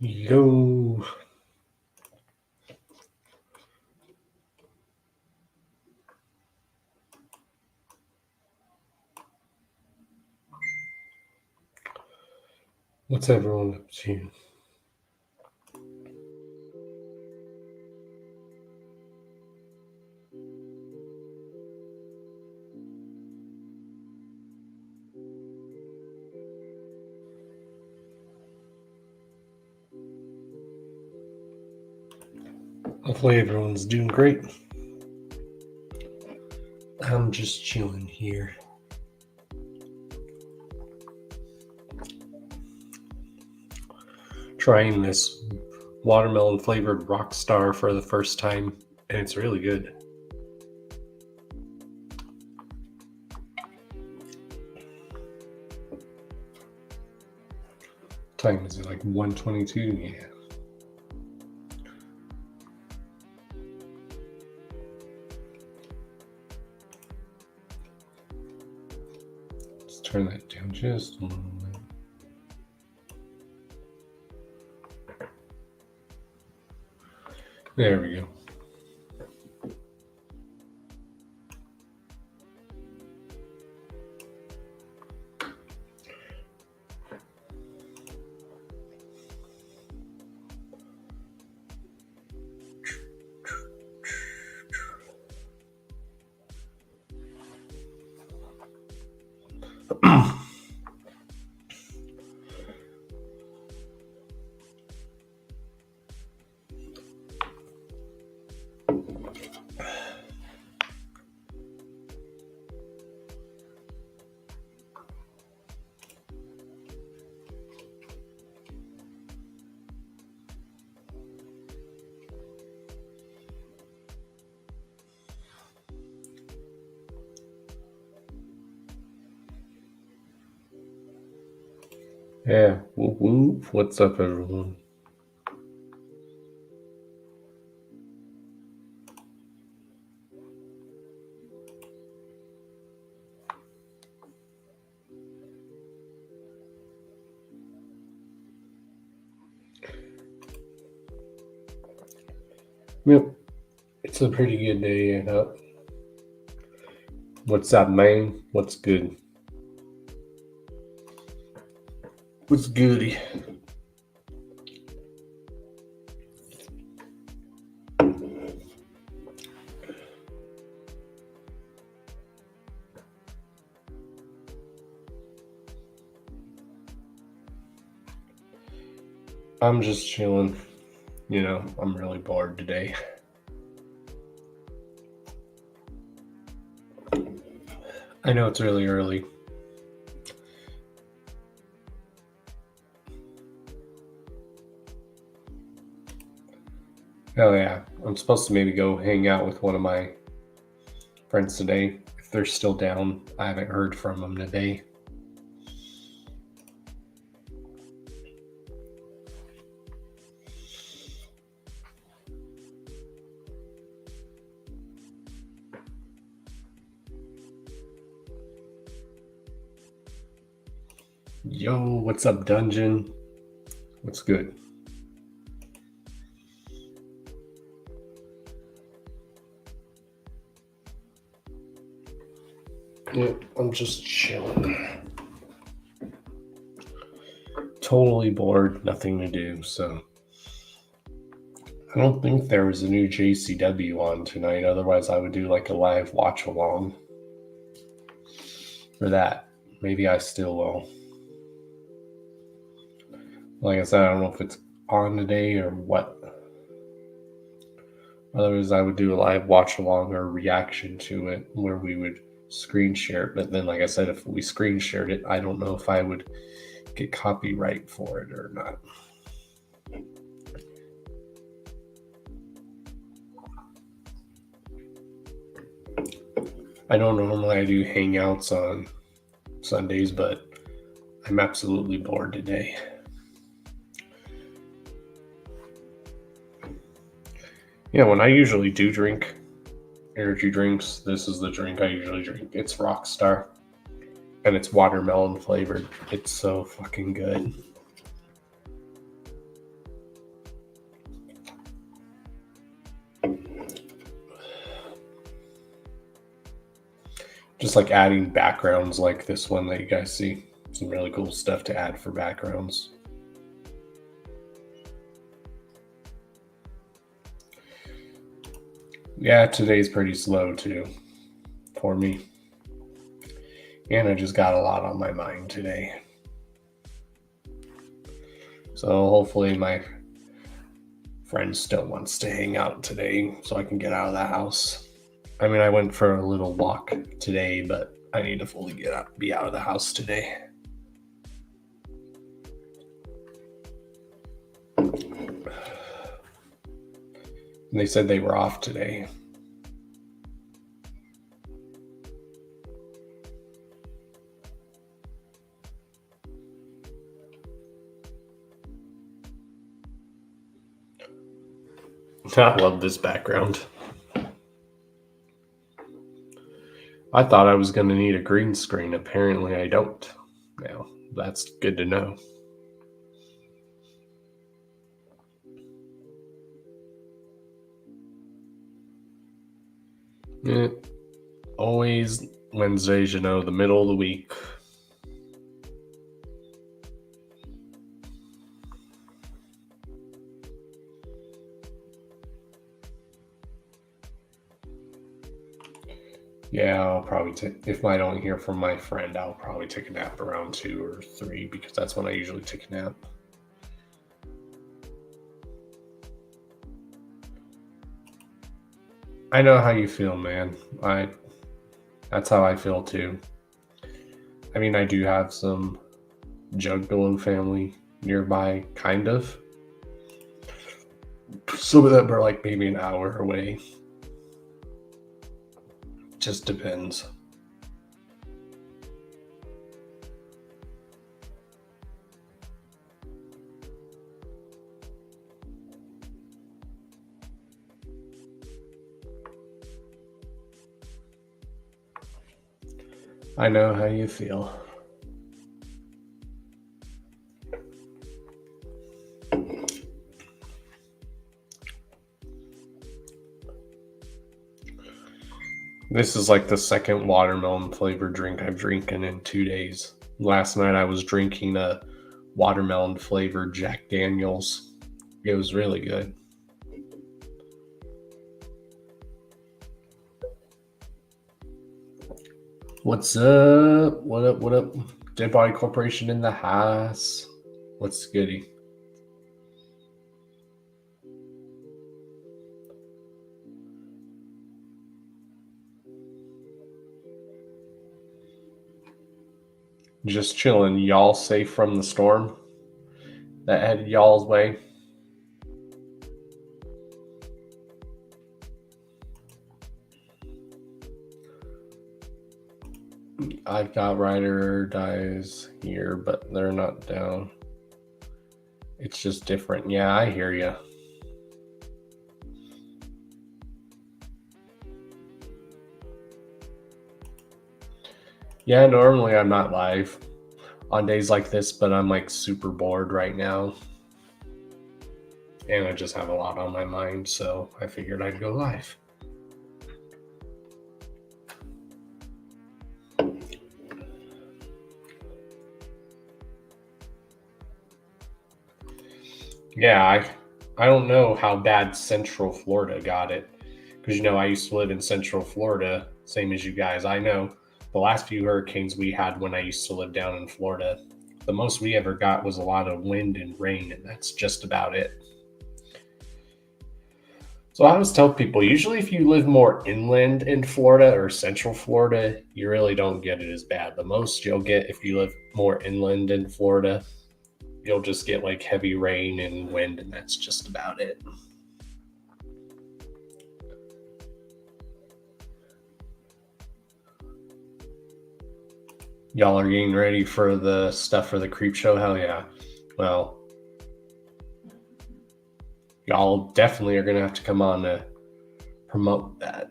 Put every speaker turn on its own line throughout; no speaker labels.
Yo. What's everyone up to? Hopefully everyone's doing great. I'm just chilling here. Trying this watermelon flavored Rockstar for the first time, and it's really good. Time is it like 1:22? Yeah. Let's turn that down just a little bit. There we go. Yeah. Whoop, whoop. What's up, everyone? Yep. It's a pretty good day. What's up, man? What's good? What's goody? I'm just chilling. I'm really bored today. I know it's really early. Oh yeah, I'm supposed to maybe go hang out with one of my friends today. If they're still down, I haven't heard from them today. Yo, what's up, Dungeon? What's good? Yep, I'm just chilling. Totally bored, nothing to do, so I don't think there was a new JCW on tonight. Otherwise, I would do like a live watch along for that. Maybe I still will. Like I said, I don't know if it's on today or what. Otherwise, I would do a live watch along or reaction to it where we would screen share it. But then, like I said, if we screen shared it, I don't know if I would get copyright for it or not. I don't normally do hangouts on Sundays, but I'm absolutely bored today. Yeah, when I usually do drink energy drinks, this is the drink I usually drink. It's Rockstar, and it's watermelon flavored. It's so fucking good. just like adding backgrounds like this one that you guys see. Some really cool stuff to add for backgrounds. Yeah, today's pretty slow too for me. And I just got a lot on my mind today. So hopefully my friend still wants to hang out today so I can get out of the house. I mean, I went for a little walk today, but I need to fully be out of the house today. And they said they were off today. I love this background. I thought I was going to need a green screen. Apparently I don't. Now, that's good to know. Yeah, always Wednesdays, the middle of the week. Yeah, I'll probably if I don't hear from my friend, I'll probably take a nap around 2 or 3 because that's when I usually take a nap. I know how you feel, man. That's how I feel too. I mean, I do have some Juggalo family nearby, kind of. Some of them are like maybe an hour away. Just depends. I know how you feel. This is like the second watermelon flavored drink I've drinking in 2 days. Last night I was drinking a watermelon flavored Jack Daniels. It was really good. What's up? What up? What up? Dead Body Corporation in the house. What's goody? Just chilling. Y'all safe from the storm that headed y'all's way? I've got Ride or Dies here, but they're not down. It's just different. Yeah, I hear you. Yeah, normally I'm not live on days like this, but I'm like super bored right now. And I just have a lot on my mind, so I figured I'd go live. Yeah, I don't know how bad Central Florida got it. Because, I used to live in Central Florida, same as you guys. I know the last few hurricanes we had when I used to live down in Florida, the most we ever got was a lot of wind and rain, and that's just about it. So I always tell people, usually if you live more inland in Florida or Central Florida, you really don't get it as bad. The most you'll get if you live more inland in Florida, you'll just get like heavy rain and wind, and that's just about it. Y'all are getting ready for the stuff for the creep show? Hell yeah. Well, y'all definitely are going to have to come on to promote that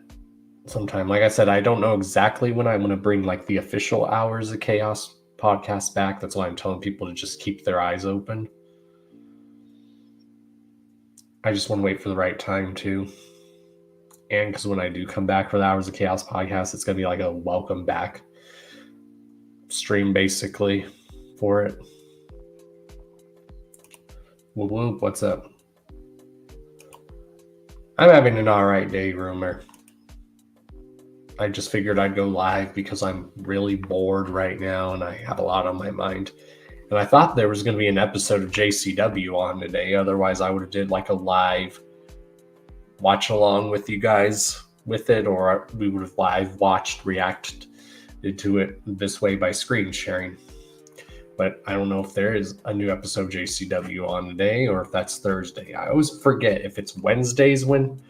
sometime. Like I said, I don't know exactly when I'm going to bring like the official Hours of Chaos podcast back. That's why I'm telling people to just keep their eyes open. I just want to wait for the right time too. And because when I do come back for the Hours of Chaos podcast, it's going to be like a welcome back stream basically for it. Whoop whoop, what's up? I'm having an alright day, Rumor. I just figured I'd go live because I'm really bored right now and I have a lot on my mind. And I thought there was going to be an episode of JCW on today. Otherwise, I would have did like a live watch along with you guys with it, or we would have live watched, reacted to it this way by screen sharing. But I don't know if there is a new episode of JCW on today or if that's Thursday. I always forget if it's Wednesdays when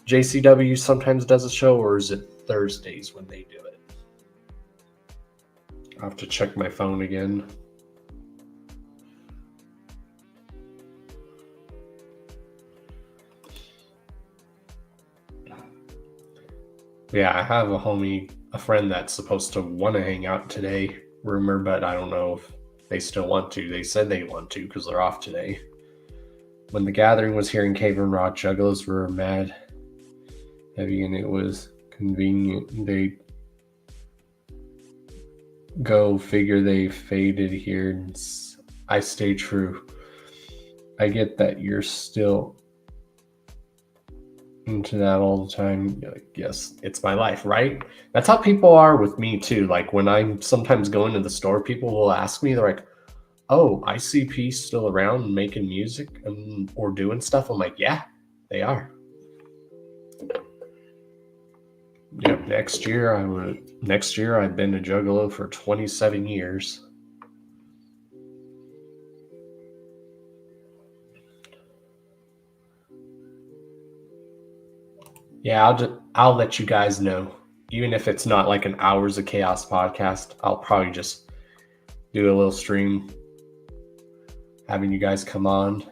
JCW sometimes does a show, or is it Thursdays when they do it. I'll have to check my phone again. Yeah, I have a friend that's supposed to want to hang out today, Rumor, but I don't know if they still want to. They said they want to because they're off today. When the gathering was here in Cave and Rock, Juggalos were mad heavy and it was convenient. They go figure they faded here and I stay true. I get that you're still into that all the time. Like, yes, it's my life, right? That's how people are with me too. Like when I'm sometimes going to the store, people will ask me, they're like, oh, ICP's still around and making music or doing stuff. I'm like, yeah, they are. Yep, next year I've been a Juggalo for 27 years. Yeah, I'll let you guys know. Even if it's not like an Hours of Chaos podcast, I'll probably just do a little stream having you guys come on.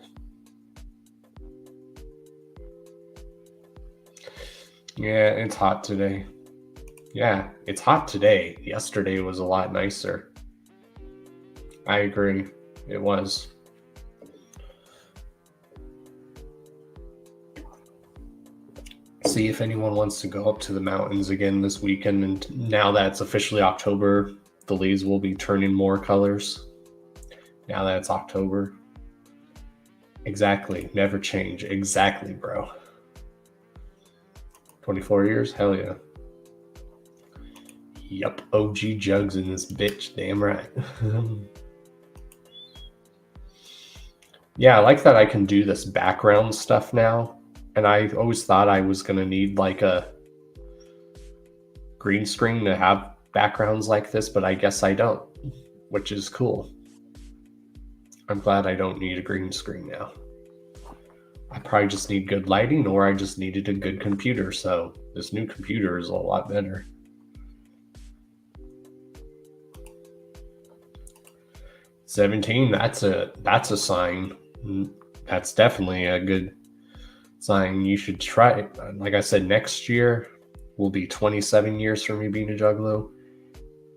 Yeah, it's hot today. Yeah, it's hot today. Yesterday was a lot nicer. I agree. It was. See if anyone wants to go up to the mountains again this weekend. And now that it's officially October, the leaves will be turning more colors. Now that it's October. Exactly. Never change. Exactly, bro. 24 years? Hell yeah. Yup. OG Jugs in this bitch. Damn right. Yeah, I like that I can do this background stuff now. And I always thought I was going to need like a green screen to have backgrounds like this, but I guess I don't, which is cool. I'm glad I don't need a green screen now. I probably just need good lighting, or I just needed a good computer. So this new computer is a lot better. $17, that's a sign. That's definitely a good sign. You should try it. Like I said, next year will be 27 years for me being a Juggalo.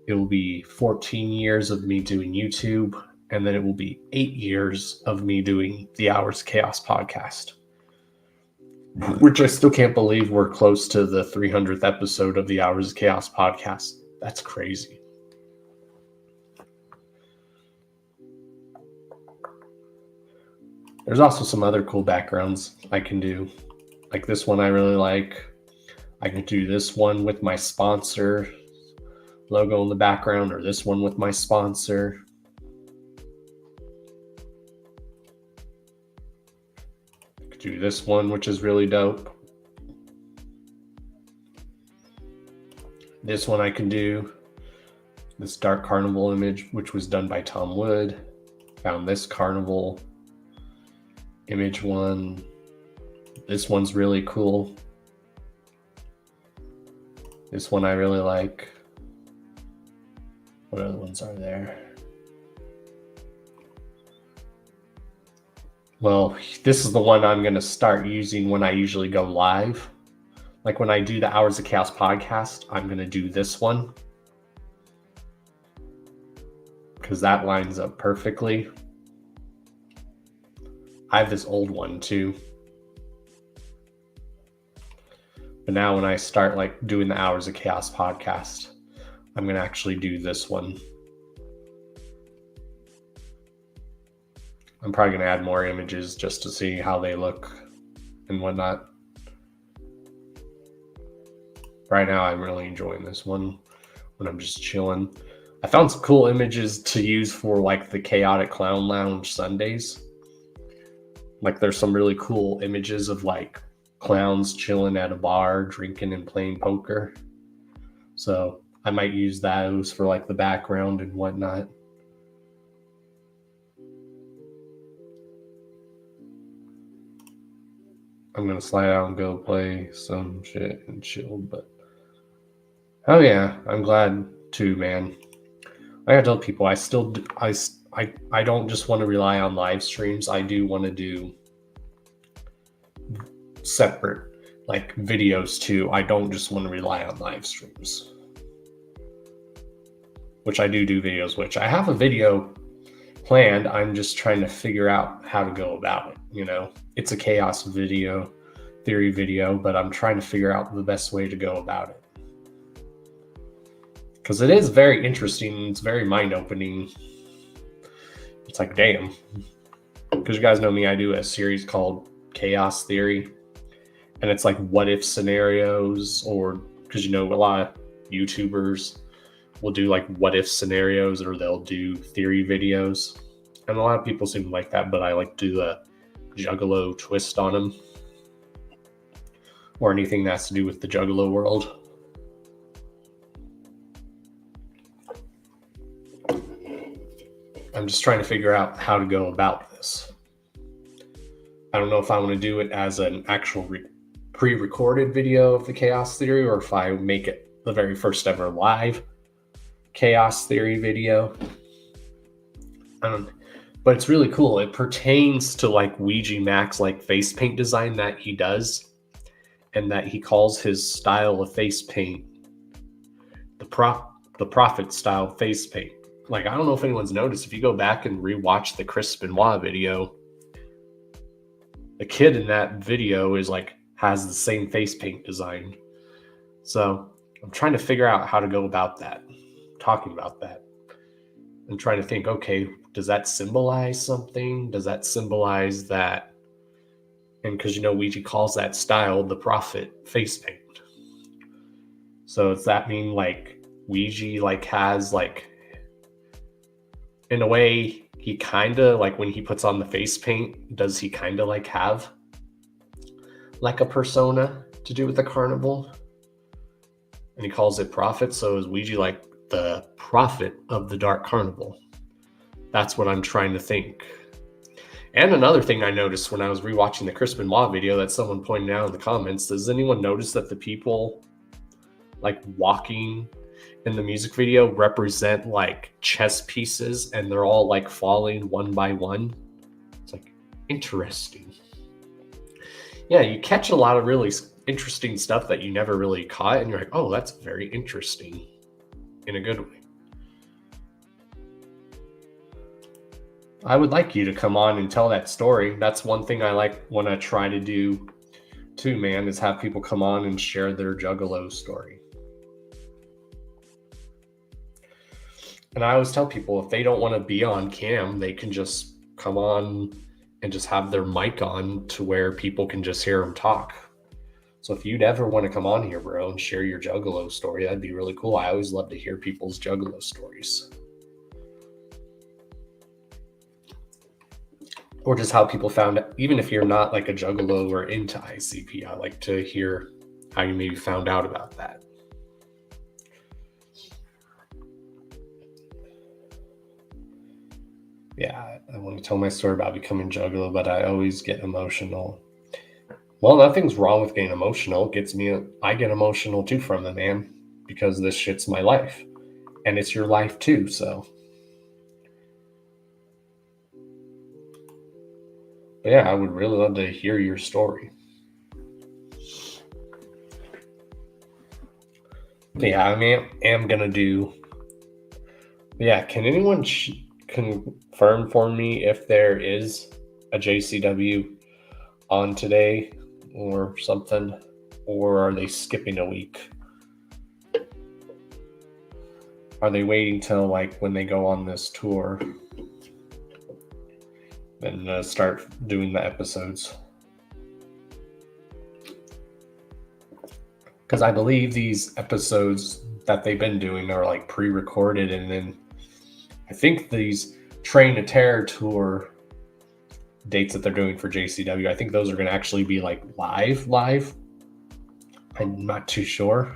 It will be 14 years of me doing YouTube, and then it will be 8 years of me doing the Hours of Chaos podcast, which I still can't believe we're close to the 300th episode of the Hours of Chaos podcast. That's crazy. There's also some other cool backgrounds I can do. Like this one I really like. I can do this one with my sponsor logo in the background, or this one with my sponsor. I could do this one, which is really dope. This one I can do. This Dark Carnival image, which was done by Tom Wood. Found this Carnival image one. This one's really cool. This one I really like. What other ones are there? Well, this is the one I'm going to start using when I usually go live. Like when I do the Hours of Chaos podcast, I'm going to do this one, because that lines up perfectly. I have this old one too. But But now when I start like doing the Hours of Chaos podcast, I'm going to actually do this one. I'm probably going to add more images just to see how they look and whatnot. Right now, I'm really enjoying this one when I'm just chilling. I found some cool images to use for like the Chaotic Clown Lounge Sundays. Like there's some really cool images of like clowns chilling at a bar, drinking and playing poker. So I might use those for like the background and whatnot. I'm going to slide out and go play some shit and chill. But oh yeah, I'm glad too, man. I gotta tell people I don't just want to rely on live streams. I do want to do separate like videos too. I don't just want to rely on live streams, which I do videos, which I have a video planned. I'm just trying to figure out how to go about it. You know, it's a chaos video, theory video, but I'm trying to figure out the best way to go about it. Because it is very interesting. It's very mind-opening. It's like, damn. Because you guys know me, I do a series called Chaos Theory. And it's like what-if scenarios, or because, you know, a lot of YouTubers will do like what-if scenarios, or they'll do theory videos. And a lot of people seem to like that, but I like to do a Juggalo twist on them. Or anything that has to do with the Juggalo world. I'm just trying to figure out how to go about this. I don't know if I want to do it as an actual pre-recorded video of the Chaos Theory, or if I make it the very first ever live Chaos Theory video. But it's really cool. It pertains to like Ouija Mac's like face paint design that he does, and that he calls his style of face paint the Prophet style face paint. Like, I don't know if anyone's noticed, if you go back and rewatch the Chris Benoit video, the kid in that video is like, has the same face paint design. So I'm trying to figure out how to go about that, talking about that. I'm trying to think, okay, does that symbolize something? Does that symbolize that? And because, you know, Ouija calls that style the Prophet face paint. So does that mean like Ouija like has like, in a way, he kind of like when he puts on the face paint, does he kind of like have like a persona to do with the carnival? And he calls it Prophet. So is Ouija like the prophet of the Dark Carnival? That's what I'm trying to think. And another thing I noticed when I was rewatching the Chris Benoit video that someone pointed out in the comments, does anyone notice that the people like walking in the music video represent like chess pieces, and they're all like falling one by one? It's like interesting. Yeah, you catch a lot of really interesting stuff that you never really caught, and you're like, oh, that's very interesting in a good way. I would like you to come on and tell that story. That's one thing I like when I try to do too, man, is have people come on and share their Juggalo story. And I always tell people, if they don't want to be on cam, they can just come on and just have their mic on to where people can just hear them talk. So if you'd ever want to come on here, bro, and share your Juggalo story, that'd be really cool. I always love to hear people's Juggalo stories. Or just how people found out, even if you're not like a Juggalo or into ICP, I like to hear how you maybe found out about that. Yeah, I want to tell my story about becoming Juggalo, but I always get emotional. Well, nothing's wrong with getting emotional. I get emotional too from it, man, because this shit's my life. And it's your life too, so. But yeah, I would really love to hear your story. But yeah, I am going to do. Yeah, can anyone confirm for me if there is a JCW on today or something? Or are they skipping a week? Are they waiting till like when they go on this tour and start doing the episodes? Because I believe these episodes that they've been doing are like pre-recorded, and then I think these Train to Terror tour dates that they're doing for JCW, I think those are going to actually be like live. I'm not too sure.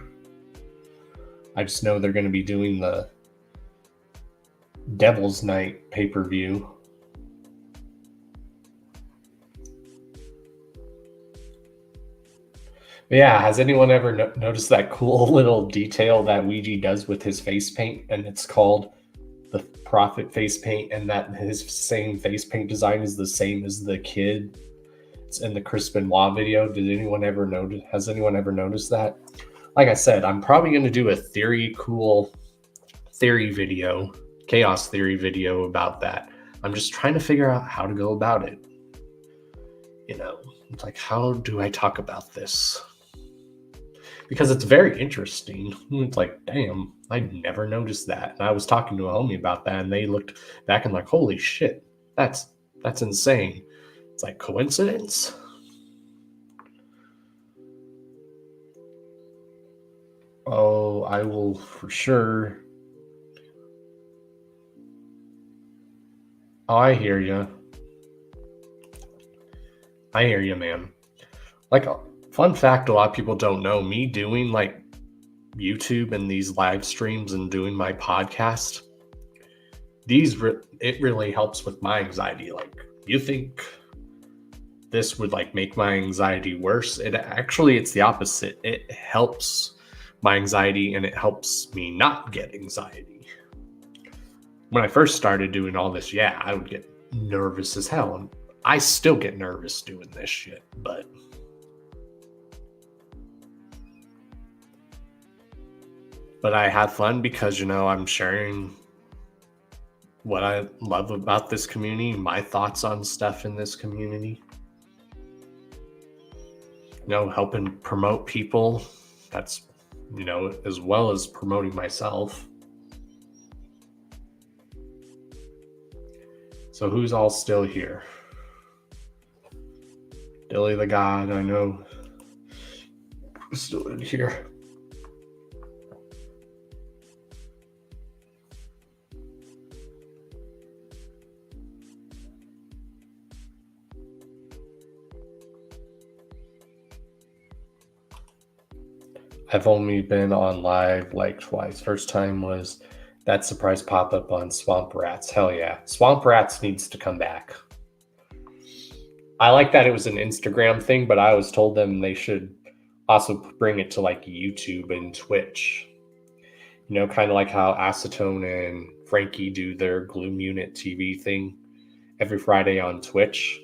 I just know they're going to be doing the Devil's Night pay-per-view. Yeah, has anyone ever noticed that cool little detail that Ouija does with his face paint? And it's called the Prophet face paint, and that his same face paint design is the same as the kid. It's in the Chris Benoit video. Has anyone ever noticed that? Like I said, I'm probably going to do a chaos theory video about that. I'm just trying to figure out how to go about it. It's like, how do I talk about this? Because it's very interesting. It's like, damn, I never noticed that. And I was talking to a homie about that, and they looked back and like, holy shit, that's insane. It's like, coincidence? Oh, I will for sure. Oh, I hear you. Man. Like, fun fact, a lot of people don't know, me doing like YouTube and these live streams and doing my podcast, it really helps with my anxiety. Like, you think this would like make my anxiety worse? It's the opposite. It helps my anxiety, and it helps me not get anxiety. When I first started doing all this, yeah, I would get nervous as hell. And I still get nervous doing this shit, but I have fun because, I'm sharing what I love about this community, my thoughts on stuff in this community. Helping promote people. That's, as well as promoting myself. So who's all still here? Dilly the God, I know, still in here. I've only been on live like twice. First time was that surprise pop-up on Swamp Rats. Hell yeah. Swamp Rats needs to come back. I like that it was an Instagram thing, but I was told them they should also bring it to like YouTube and Twitch. Kind of like how Acetone and Frankie do their Gloom Unit TV thing every Friday on Twitch.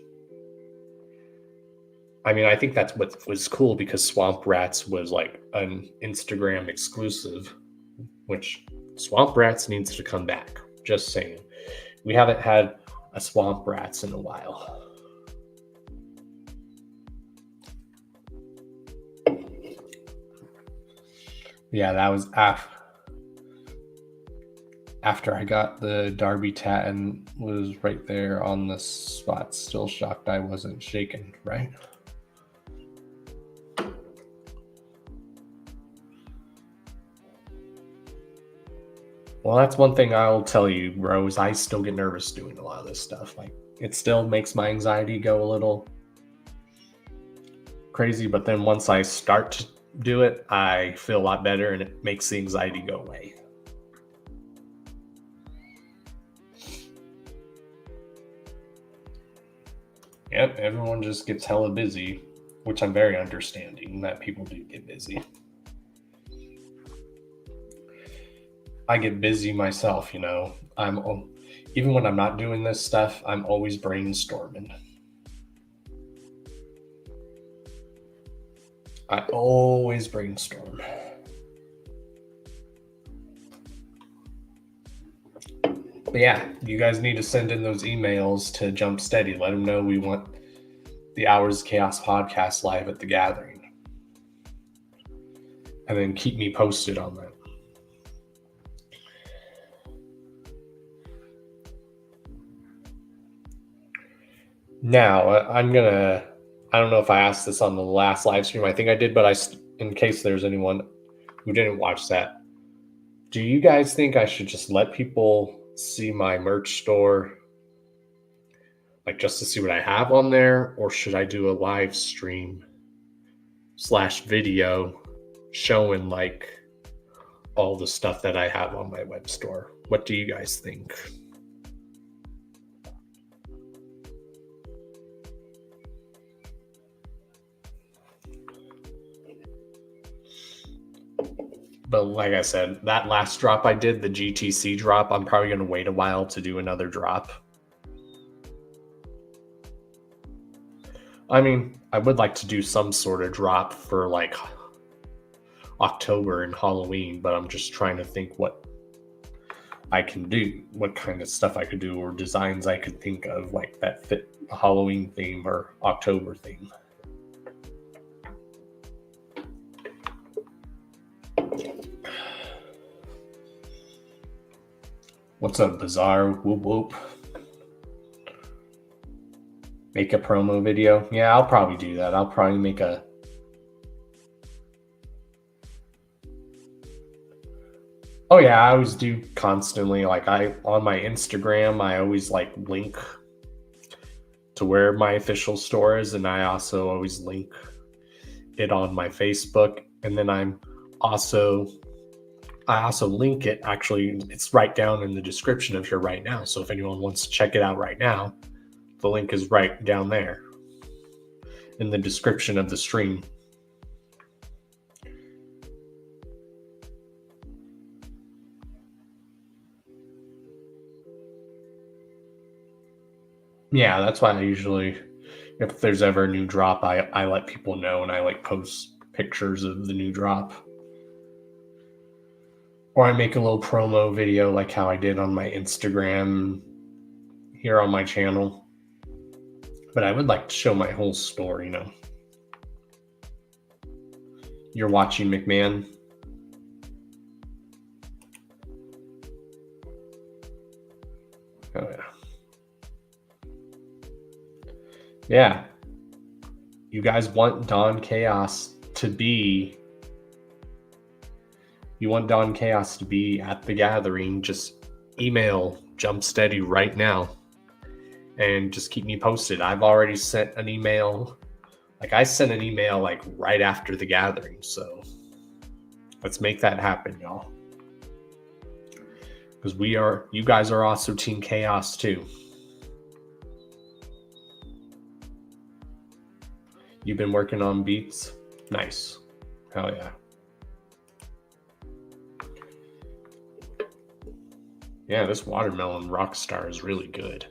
I mean, I think that's what was cool, because Swamp Rats was like an Instagram exclusive, which Swamp Rats needs to come back. Just saying. We haven't had a Swamp Rats in a while. Yeah, that was after I got the Darby tat and was right there on the spot. Still shocked I wasn't shaken, right? Well, that's one thing I'll tell you, bro, is I still get nervous doing a lot of this stuff. Like, it still makes my anxiety go a little crazy, but then once I start to do it, I feel a lot better, and it makes the anxiety go away. Yep, everyone just gets hella busy, which I'm very understanding that people do get busy. I get busy myself, even when I'm not doing this stuff, I'm always brainstorming. I always brainstorm. But yeah, you guys need to send in those emails to Jump Steady. Let them know we want the Hours of Chaos podcast live at the Gathering. and then keep me posted on that. Now, I don't know if I asked this on the last live stream. I think I did, but in case there's anyone who didn't watch that, do you guys think I should just let people see my merch store, like just to see what I have on there, or should I do a live stream / video showing like all the stuff that I have on my web store? What do you guys think? But like I said, that last drop I did, the GTC drop, I'm probably going to wait a while to do another drop. I mean, I would like to do some sort of drop for like October and Halloween, but I'm just trying to think what I can do, what kind of stuff I could do, or designs I could think of like that fit the Halloween theme or October theme. What's up, Bizarre? Whoop whoop. Make a promo video? Yeah, I'll probably do that. I'll probably make a... Oh yeah, I always do constantly. Like on my Instagram, I always like link to where my official store is, and I also always link it on my Facebook. And then I also link it. Actually, it's right down in the description of here right now. So if anyone wants to check it out right now, the link is right down there in the description of the stream. Yeah, that's why I usually, if there's ever a new drop, I let people know, and I like post pictures of the new drop. Or I make a little promo video like how I did on my Instagram here on my channel. But I would like to show my whole store, you know. You're watching, McMahon. Oh, yeah. Yeah. You guys want Don Chaos to be... You want Don Chaos to be at the gathering, just email Jumpsteady right now and just keep me posted. I've already sent an email. Like I sent an email like right after the gathering. So let's make that happen, y'all. Because you guys are also Team Chaos too. You've been working on beats? Nice. Hell yeah. Yeah, this watermelon Rockstar is really good.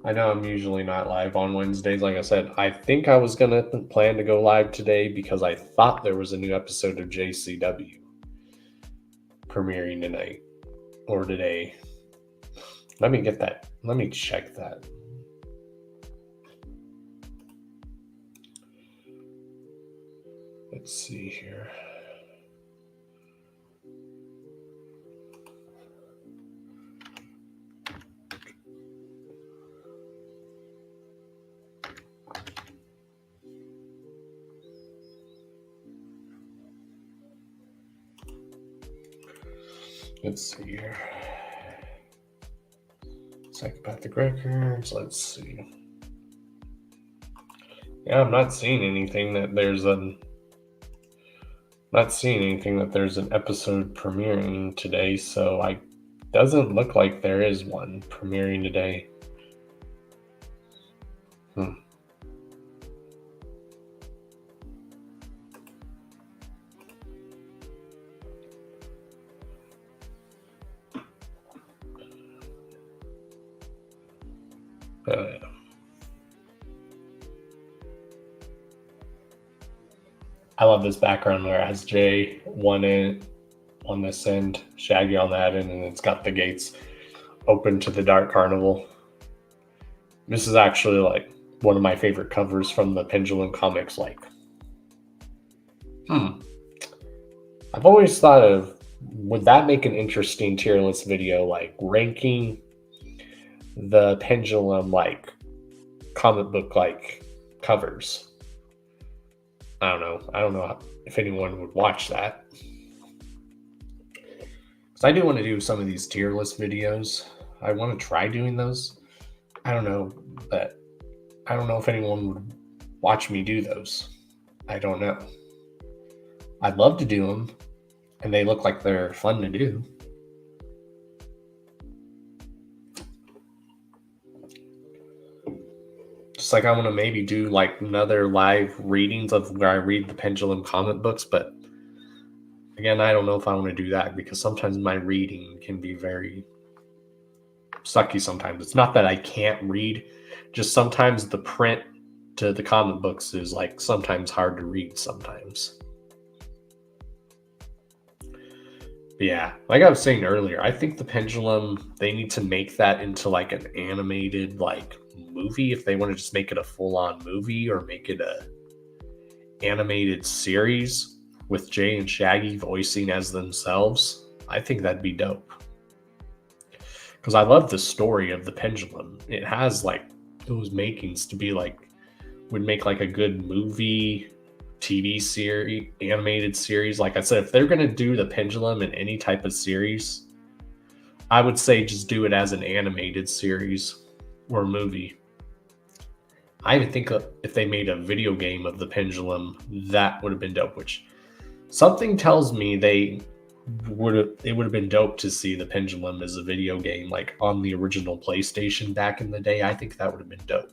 I know I'm usually not live on Wednesdays. Like I said, I think I was going to plan to go live today because I thought there was a new episode of JCW premiering tonight or today. Let me get that. Let me check that. Let's see here. Let's see here. Psychopathic Records. Let's see. Yeah, I'm not seeing anything that there's an episode premiering today, so I doesn't look like there is one premiering today. I love this background where it has Jay on this end, Shaggy on that end, and it's got the gates open to the Dark Carnival. This is actually like one of my favorite covers from the Pendulum comics. Like, I've always thought of, would that make an interesting tier list video, like ranking the Pendulum like comic book like covers? I don't know. I don't know if anyone would watch that. Because I do want to do some of these tier list videos. I want to try doing those. I don't know, but I don't know if anyone would watch me do those. I don't know. I'd love to do them, and they look like they're fun to do. Just like I want to maybe do like another live readings of where I read the Pendulum comic books, but again, I don't know if I want to do that because sometimes my reading can be very sucky sometimes. It's not that I can't read, just sometimes the print to the comic books is like sometimes hard to read sometimes. But yeah, like I was saying earlier, I think the Pendulum, they need to make that into like an animated like movie if they want to just make it a full-on movie, or make it a animated series with Jay and Shaggy voicing as themselves. I think that'd be dope. Because I love the story of the Pendulum. It has like those makings to be like, would make like a good movie, TV series, animated series. Like I said, if they're going to do the Pendulum in any type of series, I would say just do it as an animated series or movie. I even think if they made a video game of the Pendulum, that would have been dope. Which something tells me it would have been dope to see the Pendulum as a video game, like on the original PlayStation back in the day. I think that would have been dope.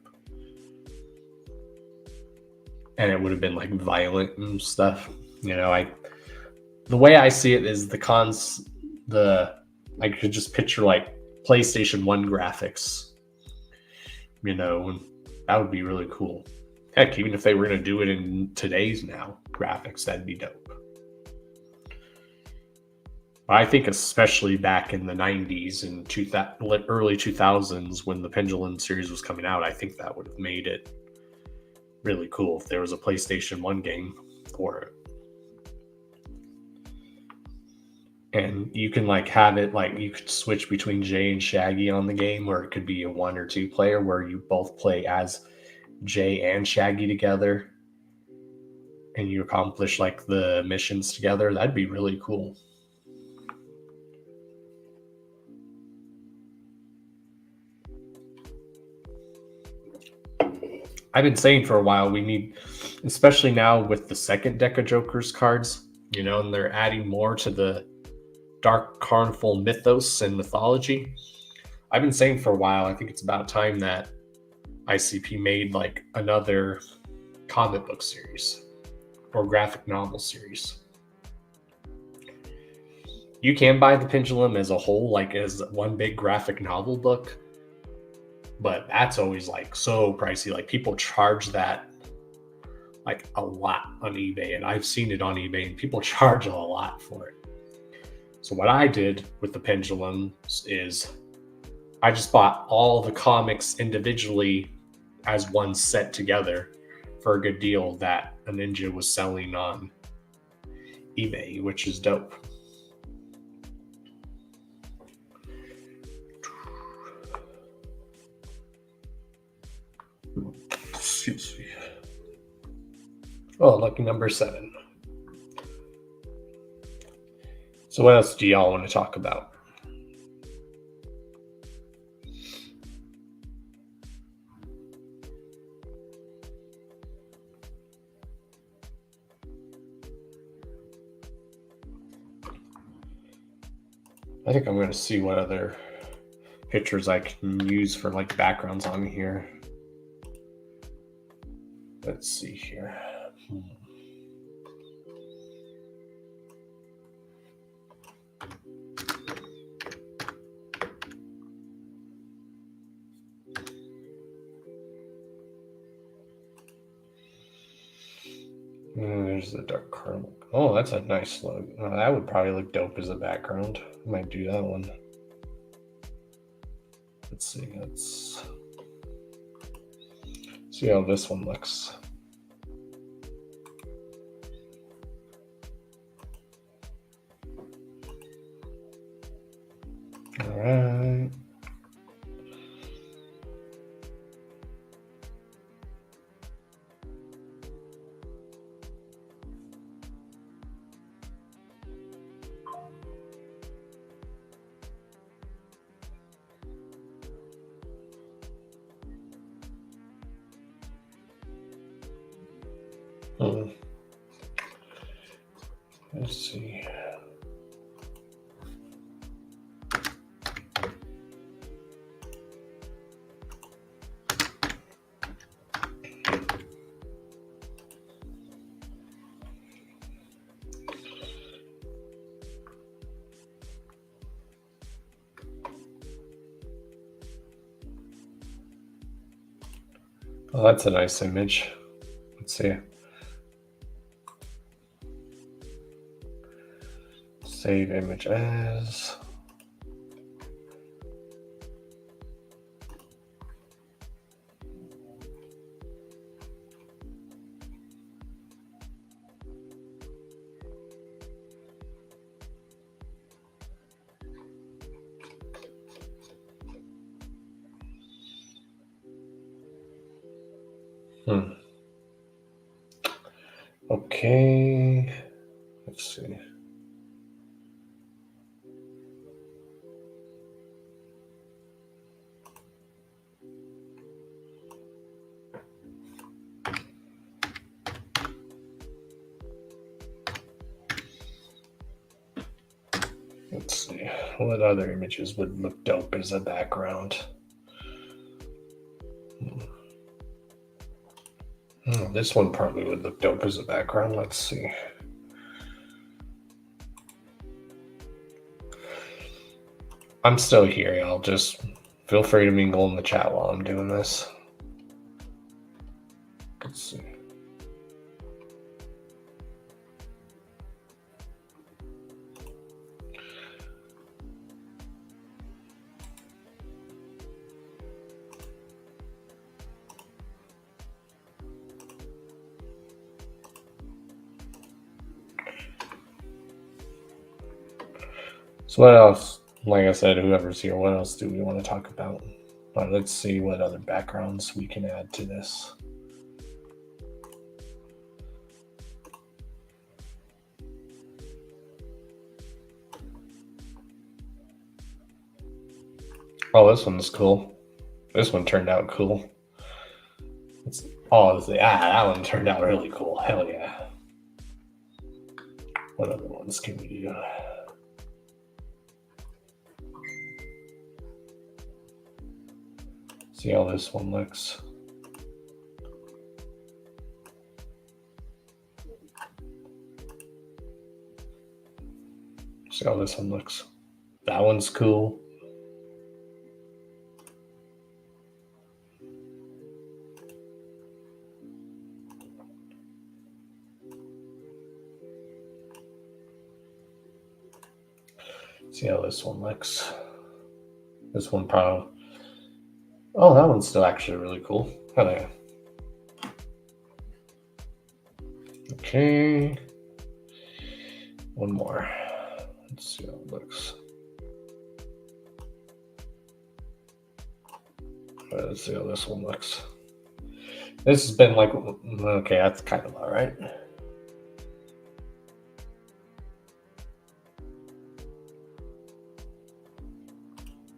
And it would have been like violent and stuff. You know, the way I see it is I could just picture like PlayStation 1 graphics, you know, and that would be really cool. Heck, even if they were going to do it in today's now graphics, that'd be dope. I think especially back in the 90s and early 2000s when the Pendulum series was coming out, I think that would have made it really cool if there was a PlayStation 1 game for it. And you can like have it like you could switch between Jay and Shaggy on the game, or it could be a 1 or 2 player where you both play as Jay and Shaggy together and you accomplish like the missions together. That'd be really cool. I've been saying for a while we need, especially now with the second deck of Joker's cards, you know, and they're adding more to the Dark Carnival mythos and mythology. I've been saying for a while, I think it's about time that ICP made like another comic book series or graphic novel series. You can buy the Pendulum as a whole, like as one big graphic novel book, but that's always like so pricey. Like people charge that like a lot on eBay, and I've seen it on eBay and people charge a lot for it. So what I did with the Pendulum is I just bought all the comics individually as one set together for a good deal that a ninja was selling on eBay, which is dope. Excuse me. Oh, lucky number 7. So what else do y'all want to talk about? I think I'm going to see what other pictures I can use for like backgrounds on here. Let's see here. There's the dark caramel. Oh, that's a nice look. Oh, that would probably look dope as a background. I might do that one. Let's see. Let's see how this one looks. All right. Let's see. Oh, that's a nice image. Let's see. Save image as. Okay. Let's see. Let's see. What other images would look dope as a background? This one probably would look dope as a background. Let's see. I'm still here, y'all. Just feel free to mingle in the chat while I'm doing this. Let's see. So what else? Like I said, whoever's here, what else do we want to talk about? Let's see what other backgrounds we can add to this. Oh, this one's cool. This one turned out cool. That one turned out really cool. Hell yeah. What other ones can we do? See how this one looks. See how this one looks. That one's cool. See how this one looks. This one probably. Oh, that one's still actually really cool. Oh, yeah. Okay. One more. Let's see how it looks. Let's see how this one looks. This has been like, okay, that's kind of all right.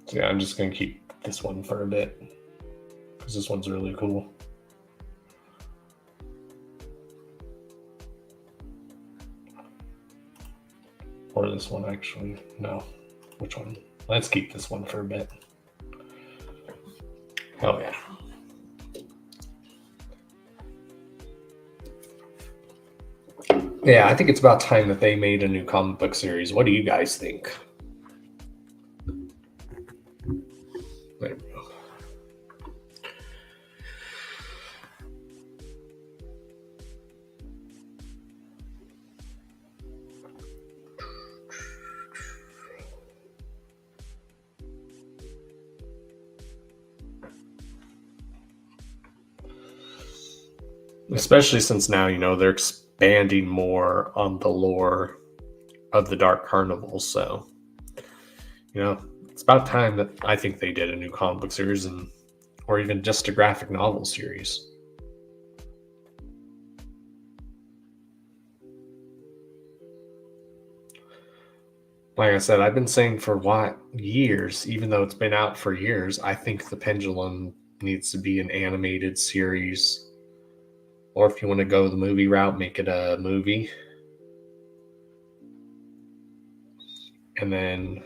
So yeah, I'm just going to keep this one for a bit because this one's really cool. Or this one, actually. No. Which one? Let's keep this one for a bit. Oh, yeah. Yeah, I think it's about time that they made a new comic book series. What do you guys think? There we go. Especially since now, they're expanding more on the lore of the Dark Carnival. So, it's about time that I think they did a new comic book series or even just a graphic novel series. Like I said, I've been saying for years, even though it's been out for years, I think The Pendulum needs to be an animated series. Or if you want to go the movie route, make it a movie. And then,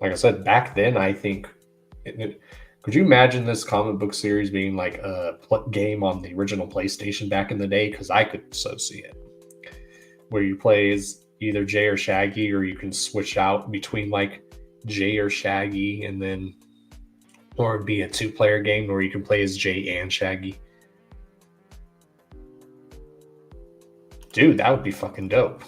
like I said, back then, I think. Could you imagine this comic book series being like a game on the original PlayStation back in the day? Because I could so see it. Where you play as either Jay or Shaggy, or you can switch out between like Jay or Shaggy, and then, or it'd be a 2-player game where you can play as Jay and Shaggy. Dude, that would be fucking dope.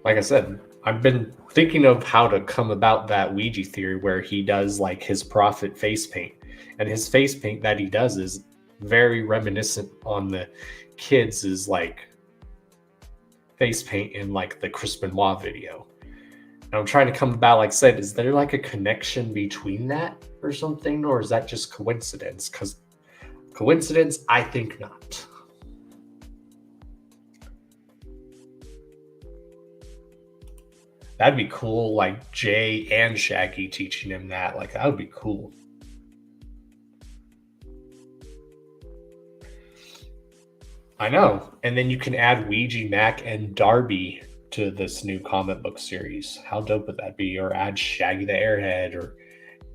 Like I said, I've been thinking of how to come about that Ouija theory where he does like his prophet face paint. And his face paint that he does is very reminiscent on the kids' like face paint in like the Chris Benoit video. And I'm trying to come about, like I said, is there like a connection between that or something? Or is that just coincidence? Because coincidence, I think not. That'd be cool, like Jay and Shaggy teaching him that. Like, that would be cool. I know. And then you can add Ouija, Mac, and Darby to this new comic book series. How dope would that be? Or add Shaggy the Airhead or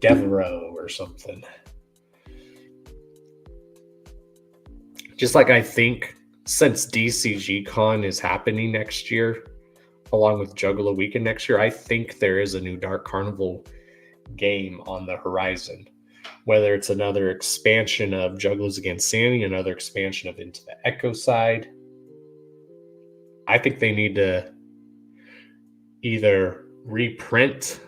Devereaux or something. Just like I think since DCG Con is happening next year, along with Juggalo Weekend next year, I think there is a new Dark Carnival game on the horizon. Whether it's another expansion of Juggalos Against Sanity, another expansion of Into the Echo Side, I think they need to either reprint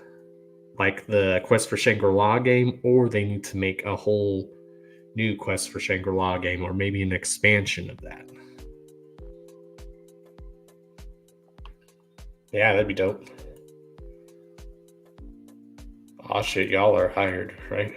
like the Quest for Shangri-La game, or they need to make a whole new Quest for Shangri-La game, or maybe an expansion of that. Yeah, that'd be dope. Oh shit, y'all are hired, right?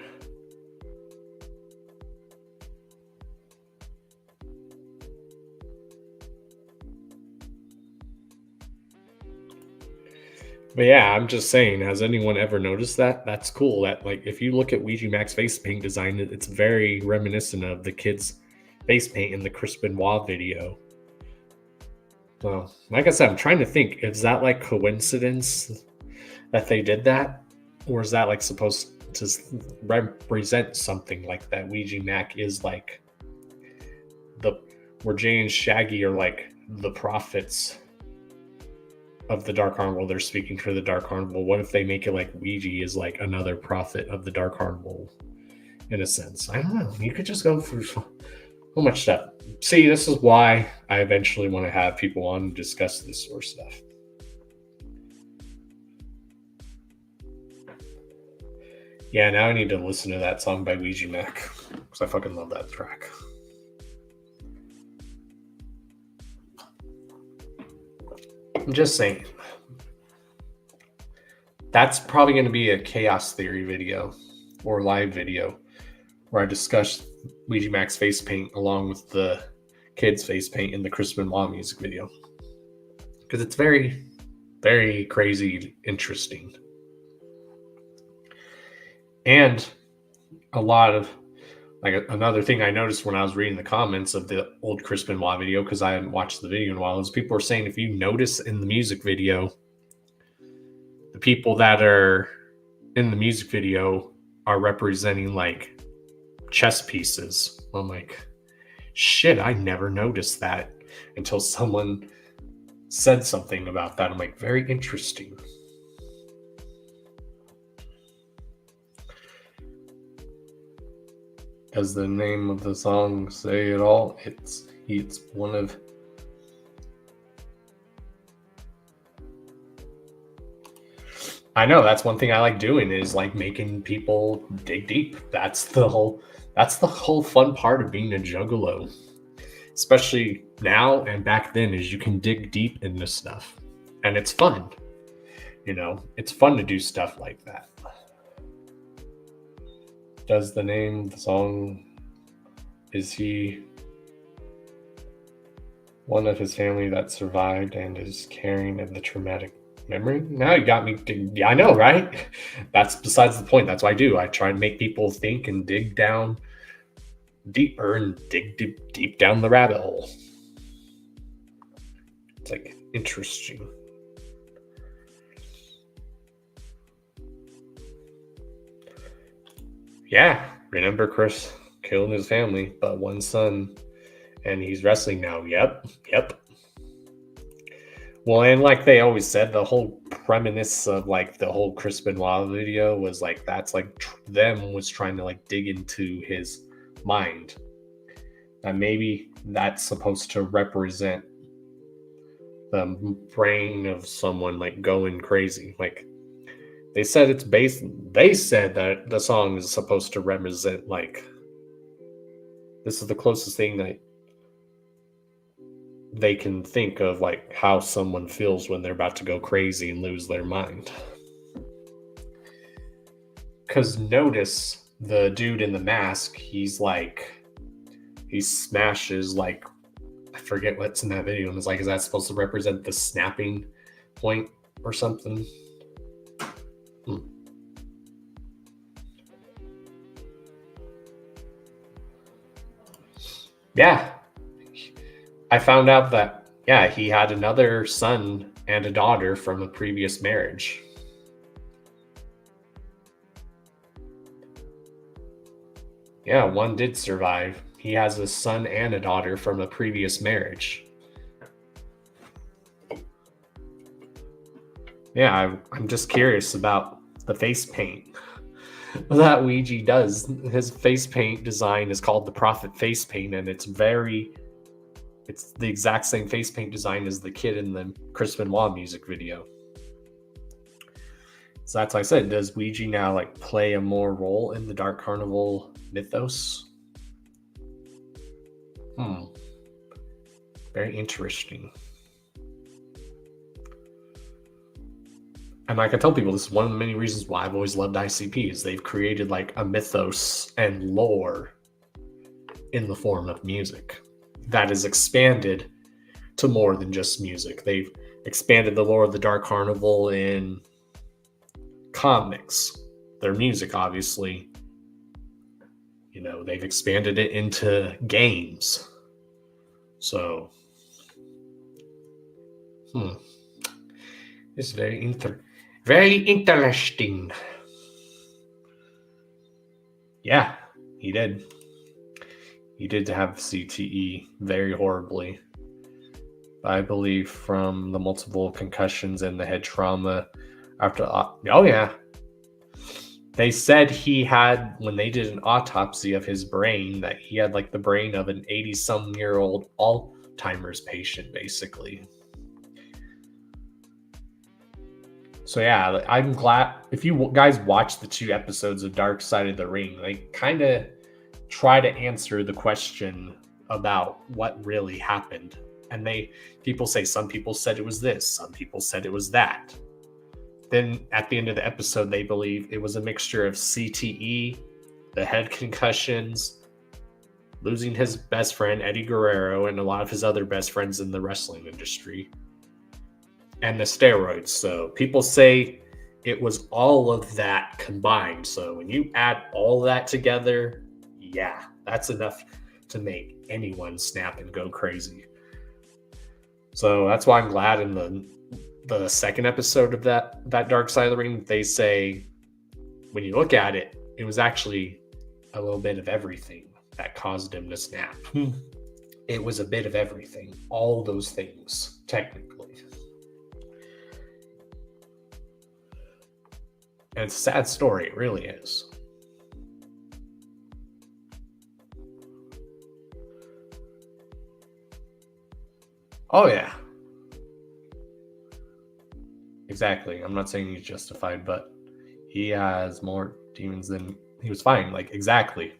But yeah, I'm just saying, has anyone ever noticed that? That's cool. That, like, if you look at Ouija Mac's face paint design, it's very reminiscent of the kids' face paint in the Chris Benoit video. So, like I said, I'm trying to think, is that like coincidence that they did that? Or is that like supposed to represent something like that? Ouija Mac is like where Jay and Shaggy are like the prophets of the Dark Carnival. They're speaking for the Dark Carnival. What if they make it like Ouija is like another prophet of the Dark Carnival in a sense? I don't know. You could just go through so much stuff. See, this is why I eventually want to have people on to discuss this sort of stuff. Yeah, now I need to listen to that song by Ouija Mac because I fucking love that track. I'm just saying. That's probably going to be a Chaos Theory video or live video where I discuss Ouija Mac's face paint along with the kids' face paint in the Chris Benoit music video. Because it's very, very crazy interesting. And a lot of, like, another thing I noticed when I was reading the comments of the old Chris Benoit video, because I hadn't watched the video in a while, is people were saying if you notice in the music video, the people that are in the music video are representing like chess pieces. I'm like, shit, I never noticed that until someone said something about that. I'm like, very interesting. Does the name of the song say it all? It's one of... I know that's one thing I like doing is like making people dig deep. That's the whole fun part of being a juggalo. Especially now and back then is you can dig deep into stuff. And it's fun. It's fun to do stuff like that. Does the name of the song, is he one of his family that survived and is carrying of the traumatic memory? Now you got me. Yeah, I know, right? That's besides the point. That's what I do. I try and make people think and dig down deeper and dig deep down the rabbit hole. It's like interesting. Yeah, remember Chris killing his family, but one son, and he's wrestling now. Yep. Well, and like they always said, the whole premise of like the whole Chris Benoit video was like that's like them was trying to like dig into his mind. And maybe that's supposed to represent the brain of someone like going crazy. Like they said they said that the song is supposed to represent like this is the closest thing that they can think of like how someone feels when they're about to go crazy and lose their mind. Because notice the dude in the mask, he smashes like, I forget what's in that video, and it's like, is that supposed to represent the snapping point or something? Yeah. I found out that, yeah, he had another son and a daughter from a previous marriage. Yeah, one did survive. He has a son and a daughter from a previous marriage. Yeah, I'm just curious about the face paint that Ouija does. His face paint design is called the Prophet face paint, and it's the exact same face paint design as the kid in the Chris Benoit music video. So that's why I said, does Ouija now like play a more role in the Dark Carnival mythos? Very interesting. And like I tell people, this is one of the many reasons why I've always loved ICP is they've created like a mythos and lore in the form of music that is expanded to more than just music. They've expanded the lore of the Dark Carnival in comics, their music, obviously. They've expanded it into games. So, it's very interesting. Yeah, he did. He did have CTE very horribly. I believe from the multiple concussions and the head trauma after. Oh, yeah. They said he had, when they did an autopsy of his brain, that he had like the brain of an 80-some-year-old Alzheimer's patient, basically. So yeah, I'm glad if you guys watch the 2 episodes of Dark Side of the Ring, they kind of try to answer the question about what really happened. And people say some people said it was this, some people said it was that. Then at the end of the episode, they believe it was a mixture of CTE, the head concussions, losing his best friend, Eddie Guerrero, and a lot of his other best friends in the wrestling industry, and the steroids. So people say it was all of that combined. So when you add all that together, yeah, that's enough to make anyone snap and go crazy. So that's why I'm glad in the second episode of that Dark Side of the Ring, they say when you look at it, it was actually a little bit of everything that caused him to snap. It was a bit of everything, all those things, technically. And it's a sad story, it really is. Oh, yeah. exactly. I'm not saying he's justified, but he has more demons than he was fighting. Like, exactly.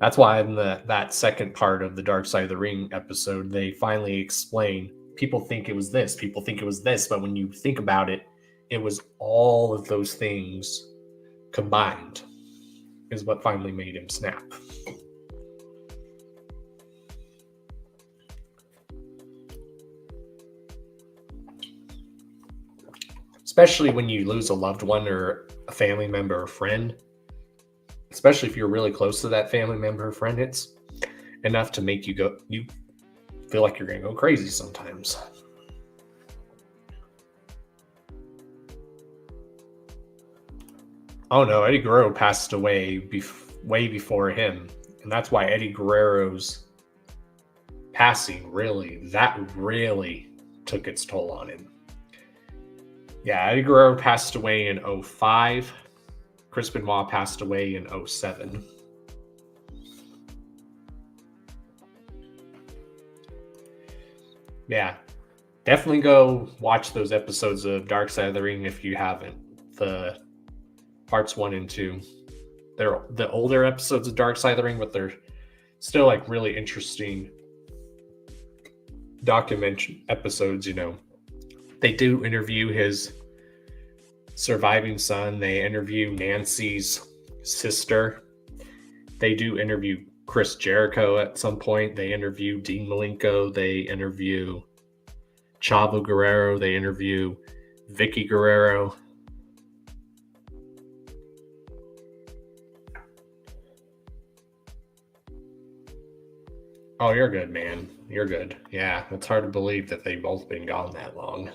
That's why in that second part of the Dark Side of the Ring episode, they finally explain. People think it was this. People think it was this. But when you think about it, it was all of those things combined is what finally made him snap. Especially when you lose a loved one or a family member or friend. Especially if you're really close to that family member or friend, it's enough to make you feel like you're going to go crazy sometimes. Oh no, Eddie Guerrero passed away way before him. And that's why Eddie Guerrero's passing really took its toll on him. Yeah, Eddie Guerrero passed away in 2005. Chris Benoit passed away in 2007. Yeah, definitely go watch those episodes of Dark Side of the Ring if you haven't. The parts 1 and 2. They're the older episodes of Dark Side of the Ring, but they're still like really interesting documentary episodes, you know. They do interview his surviving son. They interview Nancy's sister. They do interview Chris Jericho at some point. They interview Dean Malenko. They interview Chavo Guerrero. They interview Vicky Guerrero. Oh, you're good, man. You're good. Yeah, it's hard to believe that they've both been gone that long.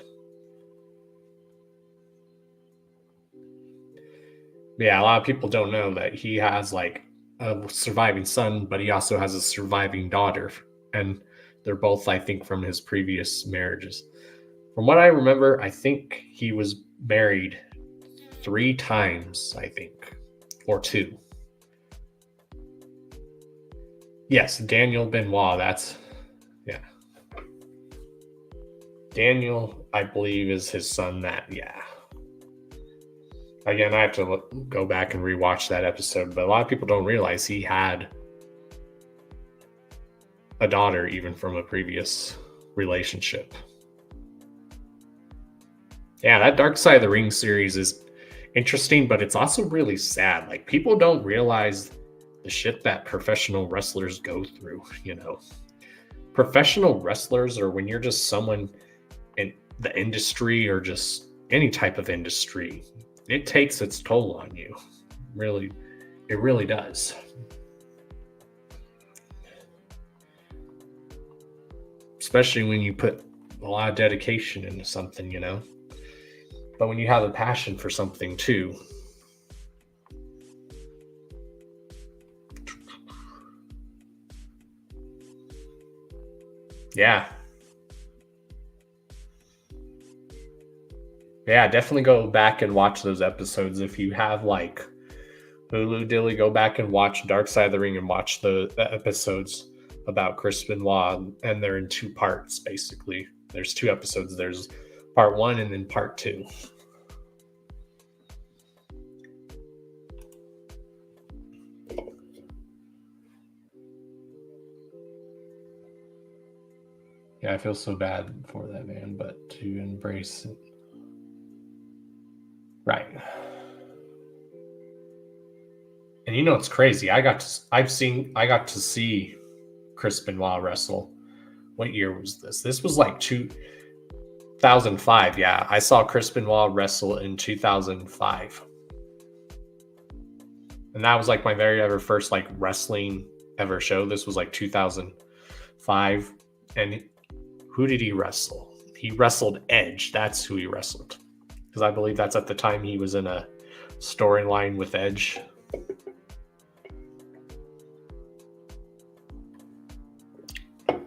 Yeah, a lot of people don't know that he has like a surviving son, but he also has a surviving daughter. And they're both, I think, from his previous marriages. From what I remember, I think he was married 3 times, I think, or 2. Yes, Daniel Benoit, yeah. Daniel, I believe, is his son yeah. Again, I have to go back and rewatch that episode, but a lot of people don't realize he had a daughter even from a previous relationship. Yeah, that Dark Side of the Ring series is interesting, but it's also really sad. Like, people don't realize the shit that professional wrestlers go through, you know. Professional wrestlers, or when you're just someone in the industry or just any type of industry, it takes its toll on you. Really, it really does. Especially when you put a lot of dedication into something, you know. But when you have a passion for something too. Yeah. Yeah, definitely go back and watch those episodes. If you have like Hulu Dilly, go back and watch Dark Side of the Ring and watch the episodes about Chris Benoit, and they're in 2 parts basically. There's 2 episodes. There's part 1 and then part 2. Yeah, I feel so bad for that man, but to embrace it. Right. And you know it's crazy. I got to see Chris Benoit wrestle. What year was this? This was like 2005. Yeah, I saw Chris Benoit wrestle in 2005. And that was like my very ever first like wrestling ever show. This was like 2005. And who did he wrestle? He wrestled Edge. That's who he wrestled. Because I believe that's at the time he was in a storyline with Edge.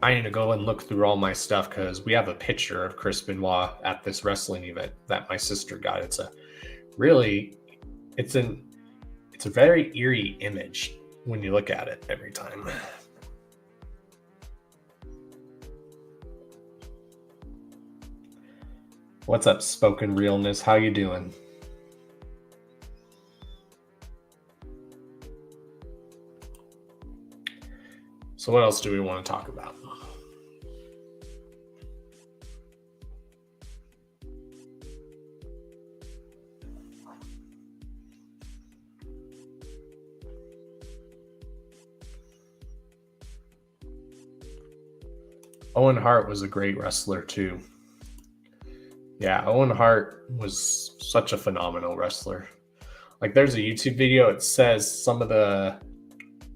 I need to go and look through all my stuff because we have a picture of Chris Benoit at this wrestling event that my sister got. It's a very eerie image when you look at it every time. What's up, Spoken Realness? How you doing? So what else do we want to talk about? Owen Hart was a great wrestler too. Yeah, Owen Hart was such a phenomenal wrestler. Like there's a YouTube video, it says some of the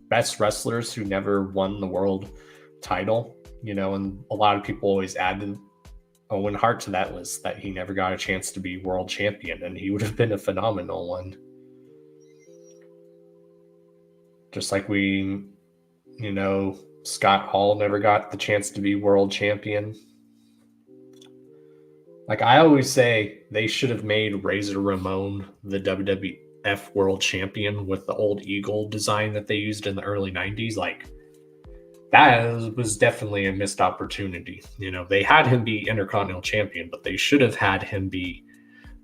best wrestlers who never won the world title, and a lot of people always added Owen Hart to that list that he never got a chance to be world champion, and he would have been a phenomenal one. Just like Scott Hall never got the chance to be world champion. Like I always say, they should have made Razor Ramon the WWF world champion with the old eagle design that they used in the early 90s. Like that was definitely a missed opportunity. They had him be Intercontinental Champion, but they should have had him be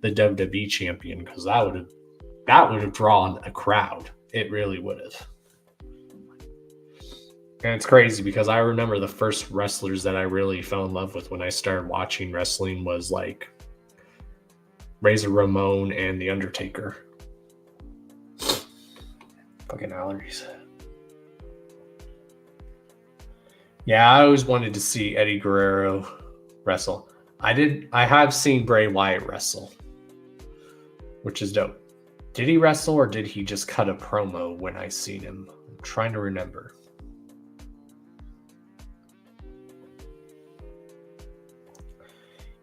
the WWE Champion because that would have drawn a crowd. It really would have. And it's crazy because I remember the first wrestlers that I really fell in love with when I started watching wrestling was like Razor Ramon and The Undertaker. Fucking allergies. Yeah, I always wanted to see Eddie Guerrero wrestle. I have seen Bray Wyatt wrestle, which is dope. Did he wrestle or did he just cut a promo when I seen him? I'm trying to remember.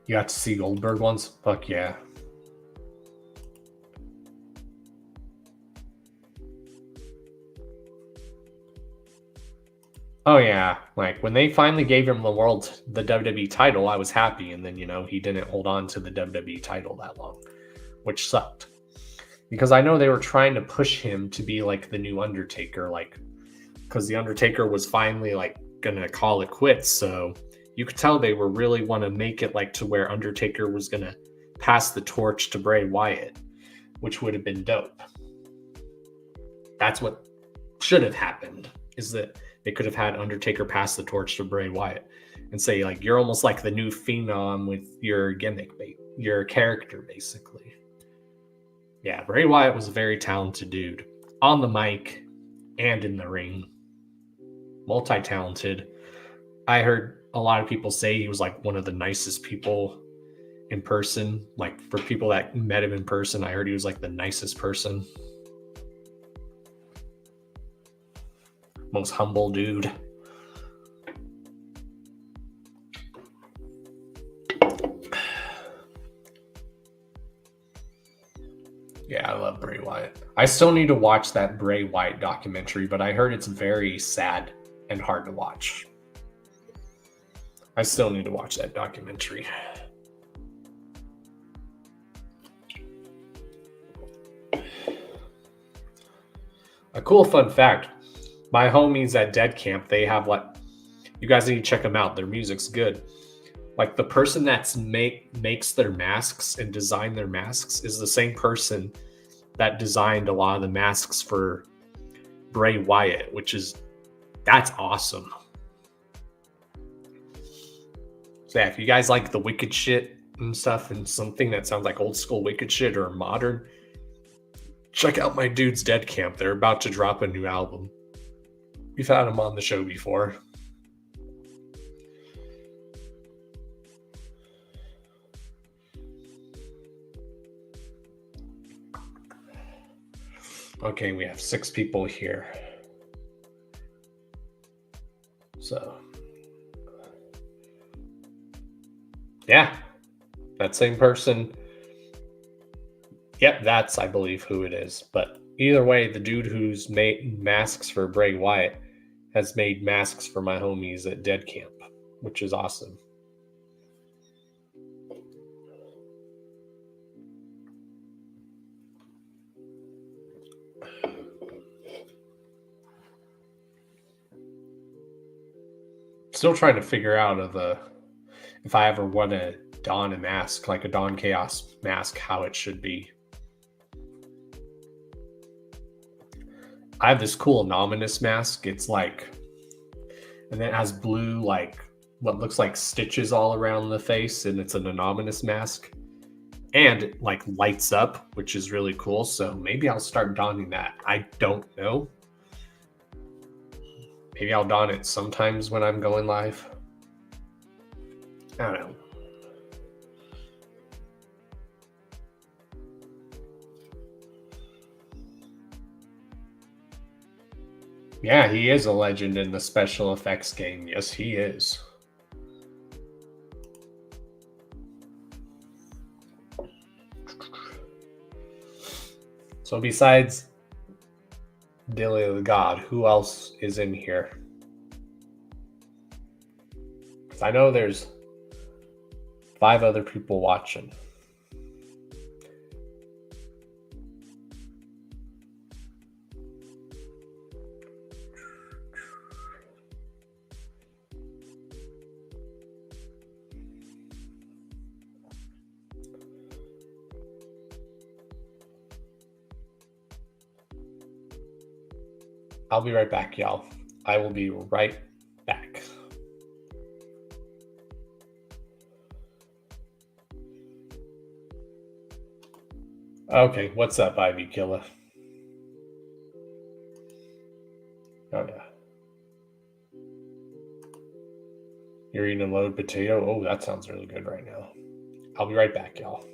You got to see Goldberg once? Fuck yeah. Oh yeah, like when they finally gave him the WWE title, I was happy, and then he didn't hold on to the WWE title that long, which sucked. Because I know they were trying to push him to be like the new Undertaker, like because the Undertaker was finally like gonna call it quits, so you could tell they were really want to make it like to where Undertaker was gonna pass the torch to Bray Wyatt, which would have been dope. That's what should have happened, is that they could have had Undertaker pass the torch to Bray Wyatt and say, like, you're almost like the new Phenom with your gimmick, your character, basically. Yeah, Bray Wyatt was a very talented dude on the mic and in the ring. Multi-talented. I heard a lot of people say he was like one of the nicest people in person. Like for people that met him in person, I heard he was like the nicest person. Most humble dude. Yeah, I love Bray Wyatt. I still need to watch that Bray Wyatt documentary, but I heard it's very sad and hard to watch. I still need to watch that documentary. A cool fun fact. My homies at Dead Camp, they have you guys need to check them out. Their music's good. Like the person that's makes their masks and design their masks is the same person that designed a lot of the masks for Bray Wyatt, that's awesome. So yeah, if you guys like the Wicked shit and stuff and something that sounds like old school Wicked shit or modern, check out my dude's Dead Camp. They're about to drop a new album. We've had him on the show before. Okay, we have 6 people here. So, yeah, that same person. Yep, that's, I believe, who it is. But either way, the dude who's made masks for Bray Wyatt has made masks for my homies at Dead Camp, which is awesome. Still trying to figure out if I ever want to don a mask, like a Dawn Chaos mask, how it should be. I have this cool Anonymous mask. It's like, and then it has blue, like what looks like stitches all around the face, and it's an Anonymous mask. And it like lights up, which is really cool. So maybe I'll start donning that. I don't know. Maybe I'll don it sometimes when I'm going live. I don't know. Yeah, he is a legend in the special effects game. Yes, he is. So besides Dilly the God, who else is in here? Because I know there's 5 other people watching. I'll be right back, y'all. I will be right back. Okay, what's up, Ivy Killer? Oh, yeah. You're eating a loaded potato? Oh, that sounds really good right now. I'll be right back, y'all.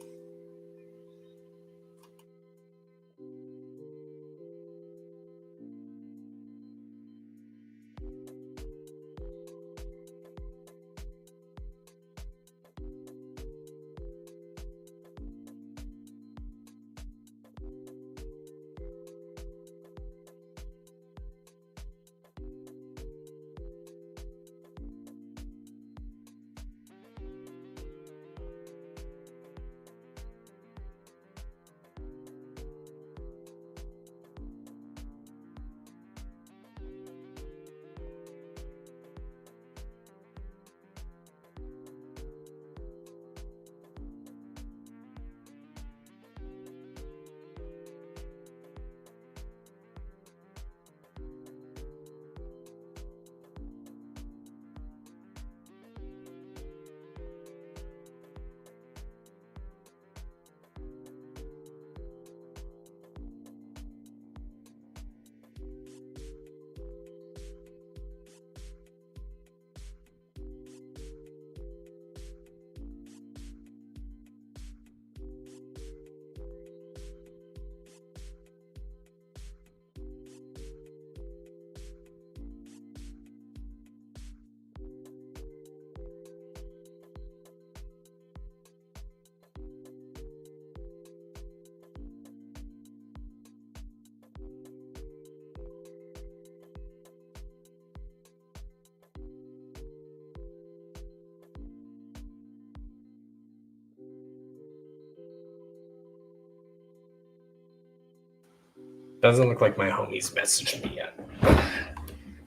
Doesn't look like my homies messaged me yet.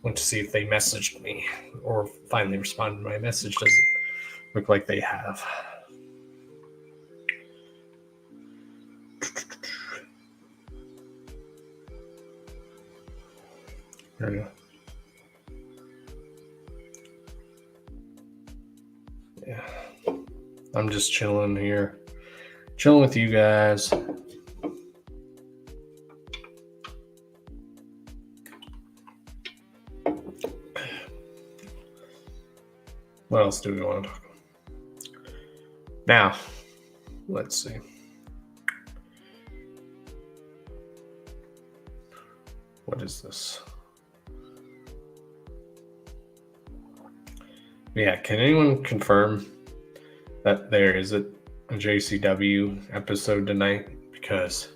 Want to see if they messaged me or finally responded to my message. Doesn't look like they have. There we go. Yeah. I'm just chilling here. Chilling with you guys. What else do we want to talk about? Now, let's see. What is this? Yeah, can anyone confirm that there is a JCW episode tonight? Because,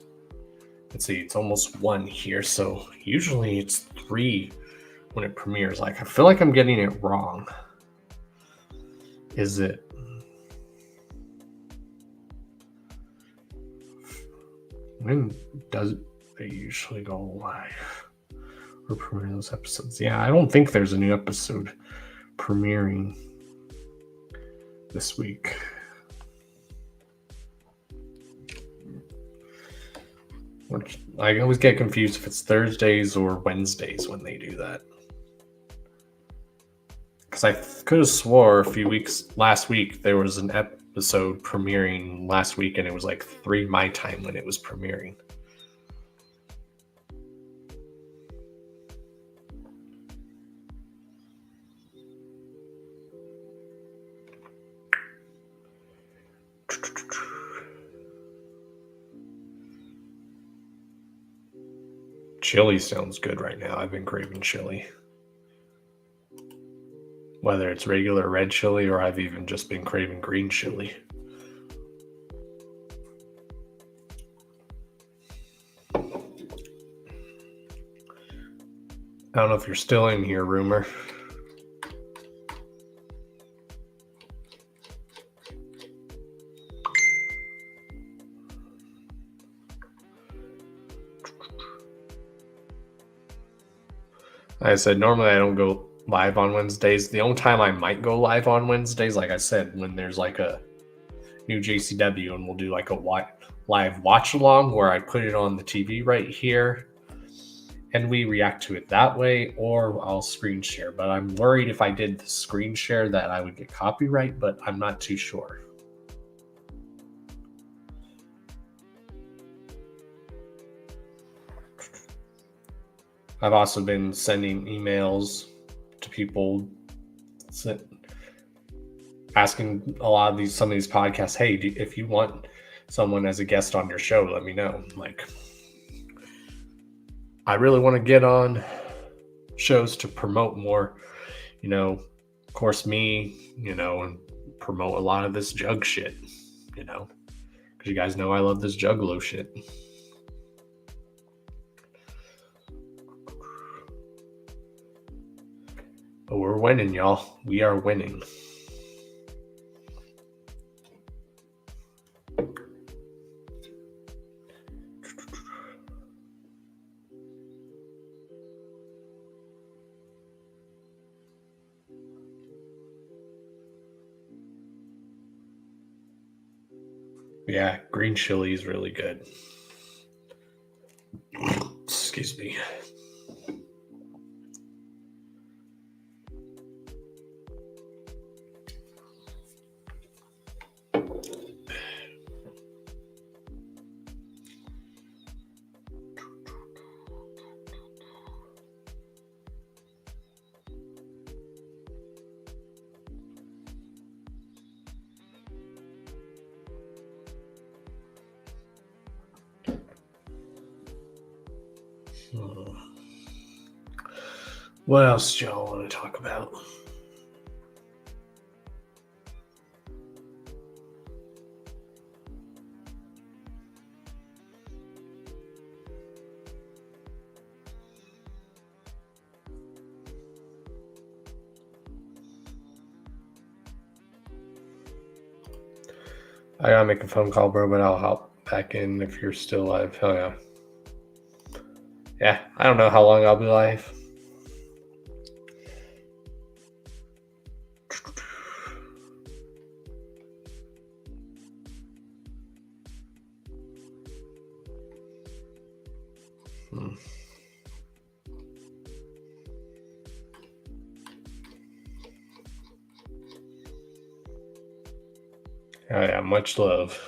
let's see, it's almost 1 here, so usually it's 3 when it premieres. Like, I feel like I'm getting it wrong. Is it? When does they usually go live or premiere those episodes? Yeah, I don't think there's a new episode premiering this week. Which I always get confused if it's Thursdays or Wednesdays when they do that. Because I could have swore last week, there was an episode premiering last week, and it was like 3 my time when it was premiering. Chili sounds good right now. I've been craving chili. Whether it's regular red chili or I've even just been craving green chili. I don't know if you're still in here, Rumor. Like I said, normally I don't go live on Wednesdays. The only time I might go live on Wednesdays, like I said, when there's like a new JCW and we'll do like a live watch along where I put it on the TV right here and we react to it that way, or I'll screen share. But I'm worried if I did the screen share that I would get copyright, but I'm not too sure. I've also been sending emails to people asking some of these podcasts, hey, if you want someone as a guest on your show, let me know. Like, I really want to get on shows to promote more, of course, me, and promote a lot of this jug shit, because you guys know I love this juggalo shit. But we're winning, y'all. We are winning. Yeah, green chili is really good. Excuse me. What else do y'all want to talk about? I gotta make a phone call, bro, but I'll hop back in if you're still live. Hell yeah. Yeah, I don't know how long I'll be live. Oh yeah, much love.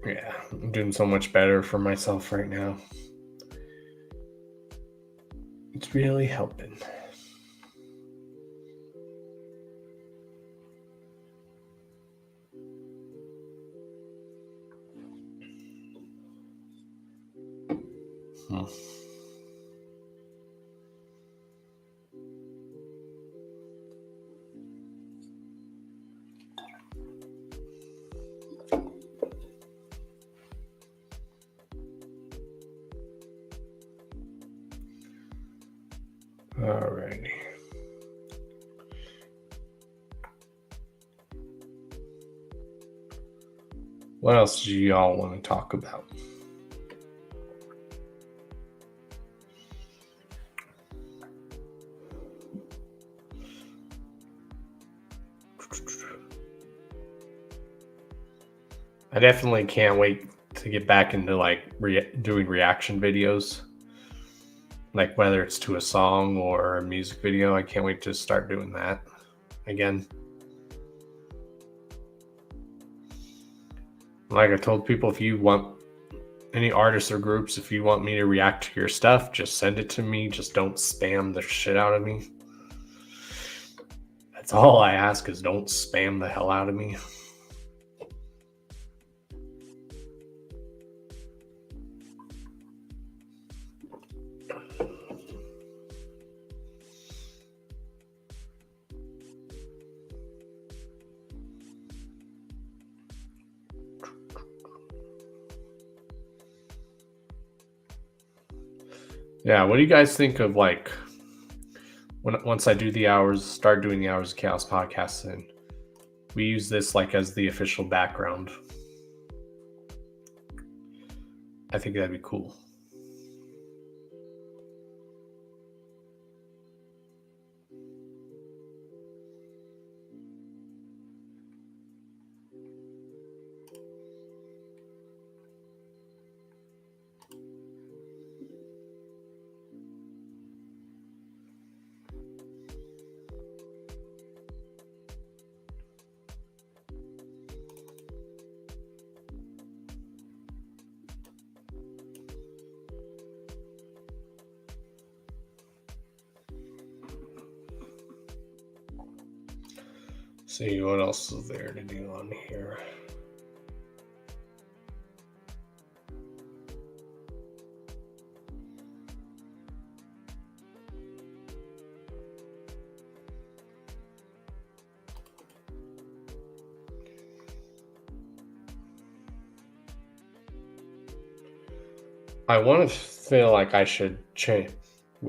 Yeah, I'm doing so much better for myself right now. It's really helping. Alrighty. What else do y'all want to talk about? I definitely can't wait to get back into like doing reaction videos. Like whether it's to a song or a music video, I can't wait to start doing that again. Like I told people, if you want any artists or groups, if you want me to react to your stuff, just send it to me. Just don't spam the shit out of me. That's all I ask, is don't spam the hell out of me. Yeah, what do you guys think of like once I do the hours, start doing the Hours of Chaos podcast, and we use this like as the official background? I think that'd be cool. See what else is there to do on here. I want to feel like I should change.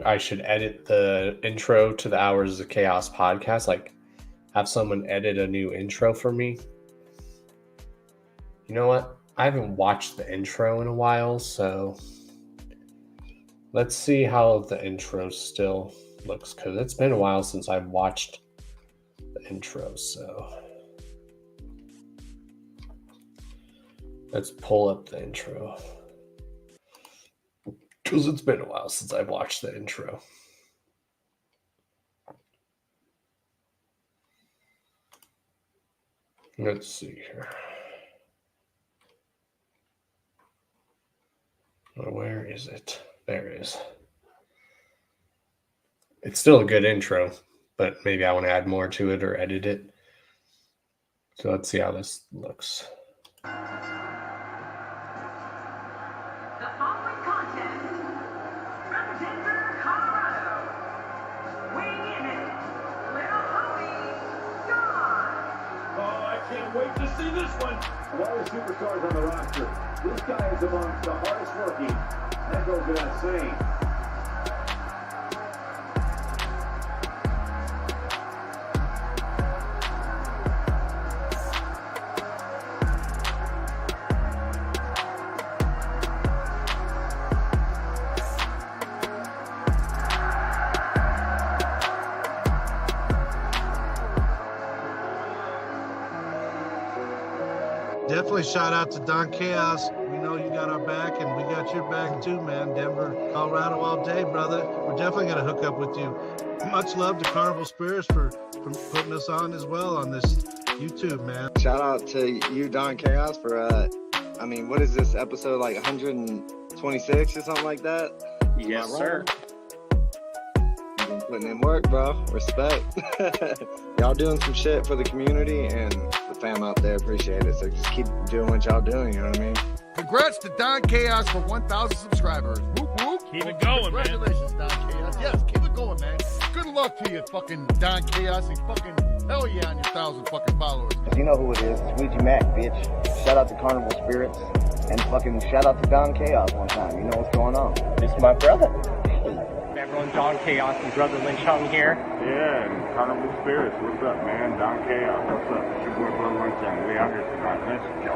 I should edit the intro to the Hours of Chaos podcast. Like, have someone edit a new intro for me. You know what? I haven't watched the intro in a while, so let's see how the intro still looks, because it's been a while since I've watched the intro. So let's pull up the intro, because it's been a while since I've watched the intro. Let's see here. Where is it? There it is. It's still a good intro, but maybe I want to add more to it or edit it. So let's see how this looks.
The following contest represents Colorado. Weighing in at Little Homie, John.
Oh, I can't wait to see this one. Of all the superstars on the roster, this guy is amongst the hardest working. That goes without saying.
Definitely shout out to Don Chaos. We know you got our back, and we got your back too, man. Denver, Colorado all day, brother. We're definitely going to hook up with you. Much love to Carnival Spirits for putting us on as well on this YouTube, man.
Shout out to you, Don Chaos, for, I mean, what is this, episode like 126 or something like that?
Yes, sir.
You've been putting in work, bro. Respect. Y'all doing some shit for the community, and the fam out there appreciate it. So just keep doing what y'all doing, you know what I mean?
Congrats to Don Chaos for 1,000 subscribers. Whoop, whoop.
Keep it going, man.
Congratulations, Don Chaos. Yes, keep it going, man. Good luck to you, fucking Don Chaos. And fucking hell yeah on your 1,000 fucking followers.
You know who it is. It's Ouija Mac, bitch. Shout out to Carnival Spirits. And fucking shout out to Don Chaos one time. You know what's going on. This is my brother.
Everyone, Don Chaos and Brother Lynch Hung here.
Yeah, and Carnival Spirits, what's up, man? Don Chaos, what's up? It's your boy Brother Lynch Hung. We out here tonight. Let's go.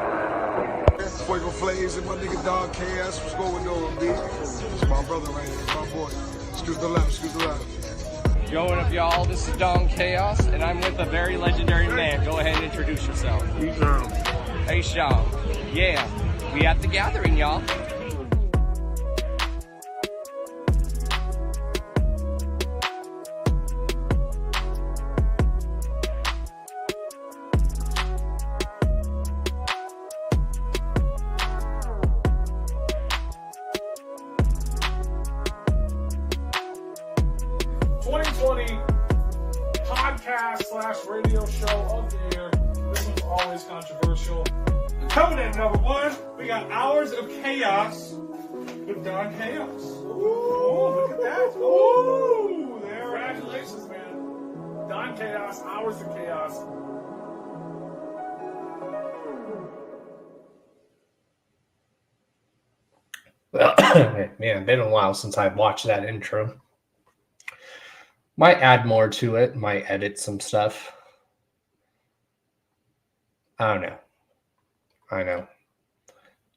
Fuego Flays and my nigga Don Chaos. What's going on, B? It's my brother right here, my boy. Excuse the left, excuse the left.
Yo, what up, y'all? This is Don Chaos, and I'm with a very legendary man. Go ahead and introduce yourself.
Peace out.
Hey, Sean. Yeah, we at the gathering, y'all.
podcast/radio show of the year. This one's always controversial. Coming in number one, we got Hours of Chaos with Don Chaos. Ooh, look at that. Ooh, there. Congratulations, man. Don Chaos, Hours of Chaos.
Man, been a while since I've watched that intro. Might add more to it, might edit some stuff. I don't know. I know.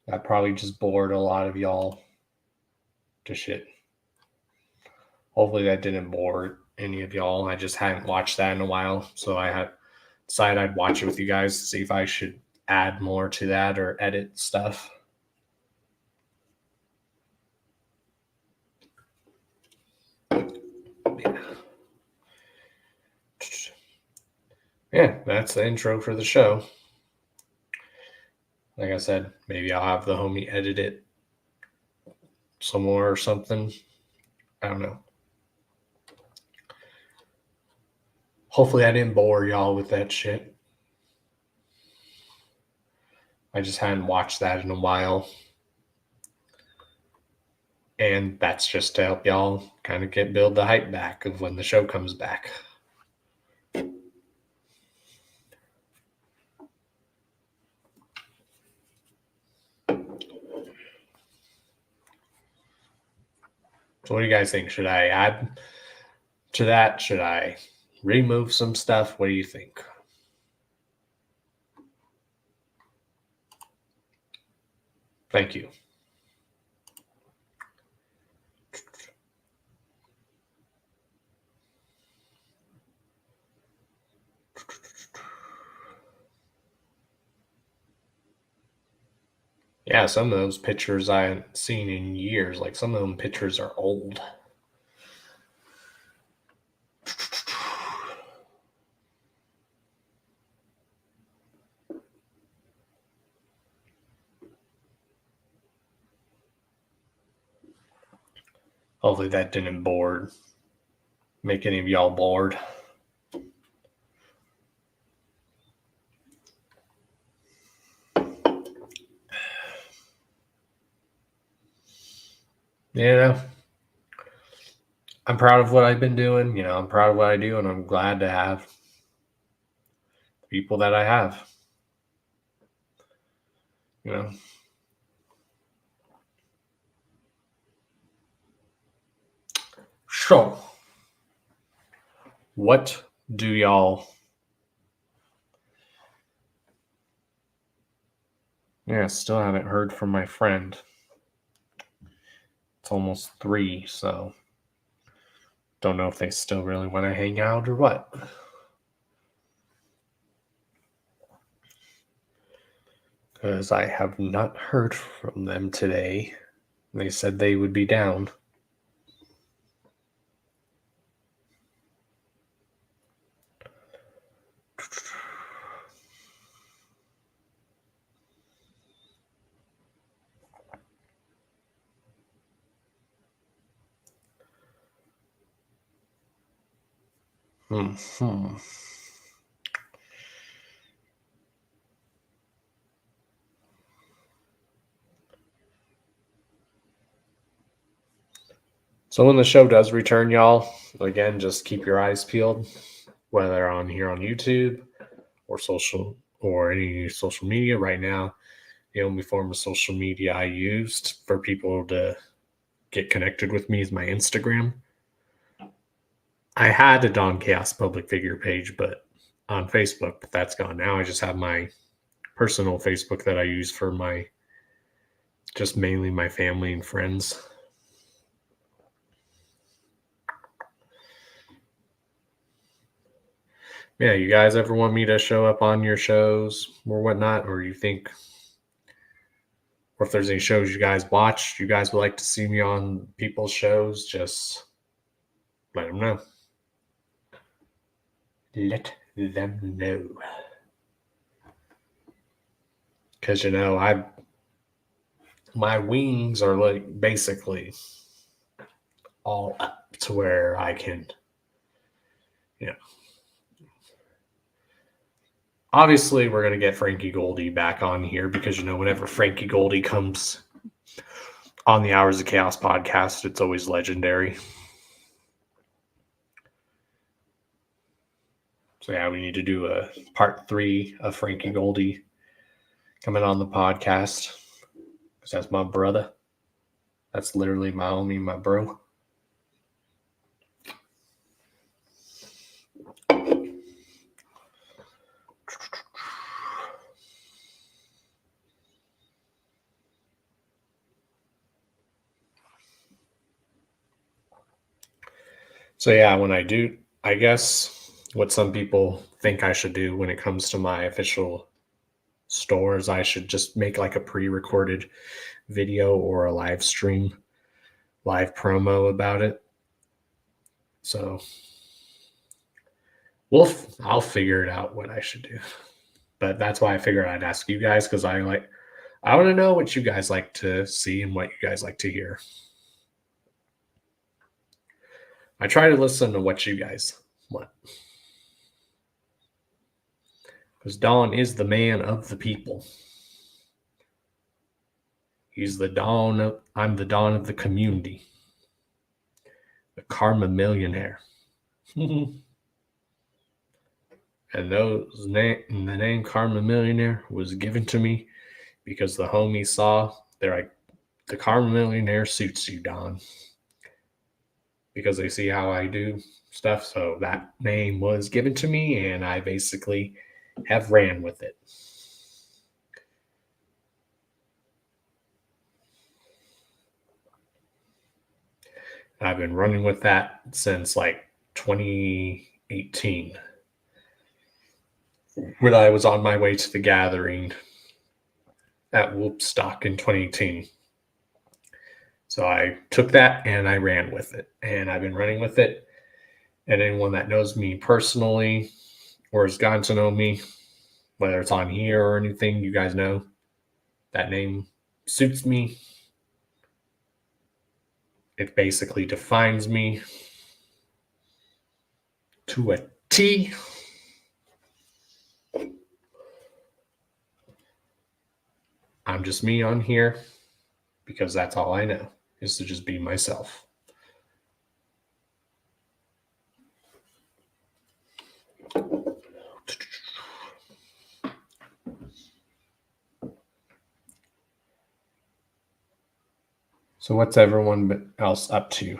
That probably just bored a lot of y'all to shit. Hopefully that didn't bore any of y'all. I just hadn't watched that in a while, so I had decided I'd watch it with you guys to see if I should add more to that or edit stuff. Yeah, that's the intro for the show. Like I said, maybe I'll have the homie edit it some more or something. I don't know. Hopefully I didn't bore y'all with that shit. I just hadn't watched that in a while. And that's just to help y'all kind of build the hype back of when the show comes back. So what do you guys think? Should I add to that? Should I remove some stuff? What do you think? Thank you. Yeah, some of those pictures I haven't seen in years. Like some of them pictures are old. Hopefully that didn't make any of y'all bored. I'm proud of what I've been doing. I'm proud of what I do, and I'm glad to have people that I have. So, what do y'all... Yeah, still haven't heard from my friend. It's almost 3, so don't know if they still really want to hang out or what. Because I have not heard from them today. They said they would be down. So when the show does return, y'all, again, just keep your eyes peeled, whether on here on YouTube or any social media right now. The only form of social media I used for people to get connected with me is my Instagram. I had a Don Chaos public figure page, but on Facebook, but that's gone. Now I just have my personal Facebook that I use for just mainly my family and friends. Yeah, you guys ever want me to show up on your shows or whatnot, or you think, or if there's any shows you guys watch, you guys would like to see me on people's shows, just let them know. Let them know. Because, you know, my wings are like basically all up to where I can, you know. Obviously, we're going to get Frankie Goldie back on here because, you know, whenever Frankie Goldie comes on the Hours of Chaos podcast, it's always legendary. So, yeah, we need to do a part 3 of Frankie Goldie coming on the podcast because that's my brother. That's literally my homie, my bro. So yeah, when I do, I guess what some people think I should do when it comes to my official stores, I should just make like a pre-recorded video or a live stream, live promo about it. So I'll figure it out what I should do. But that's why I figured I'd ask you guys, because I want to know what you guys like to see and what you guys like to hear. I try to listen to what you guys want. Because Don is the man of the people. He's the Don. I'm the Don of the community. The Karma Millionaire. And the name Karma Millionaire was given to me because the homies saw, they're like, the Karma Millionaire suits you, Don. Because they see how I do stuff. So that name was given to me, and I basically have ran with it. I've been running with that since like 2018. When I was on my way to the gathering at Woopstock in 2018. So I took that and I ran with it. And I've been running with it. And anyone that knows me personally or has gotten to know me, whether it's on here or anything, you guys know that name suits me. It basically defines me to a T. I'm just me on here because that's all I know, is to just be myself. So what's everyone else up to?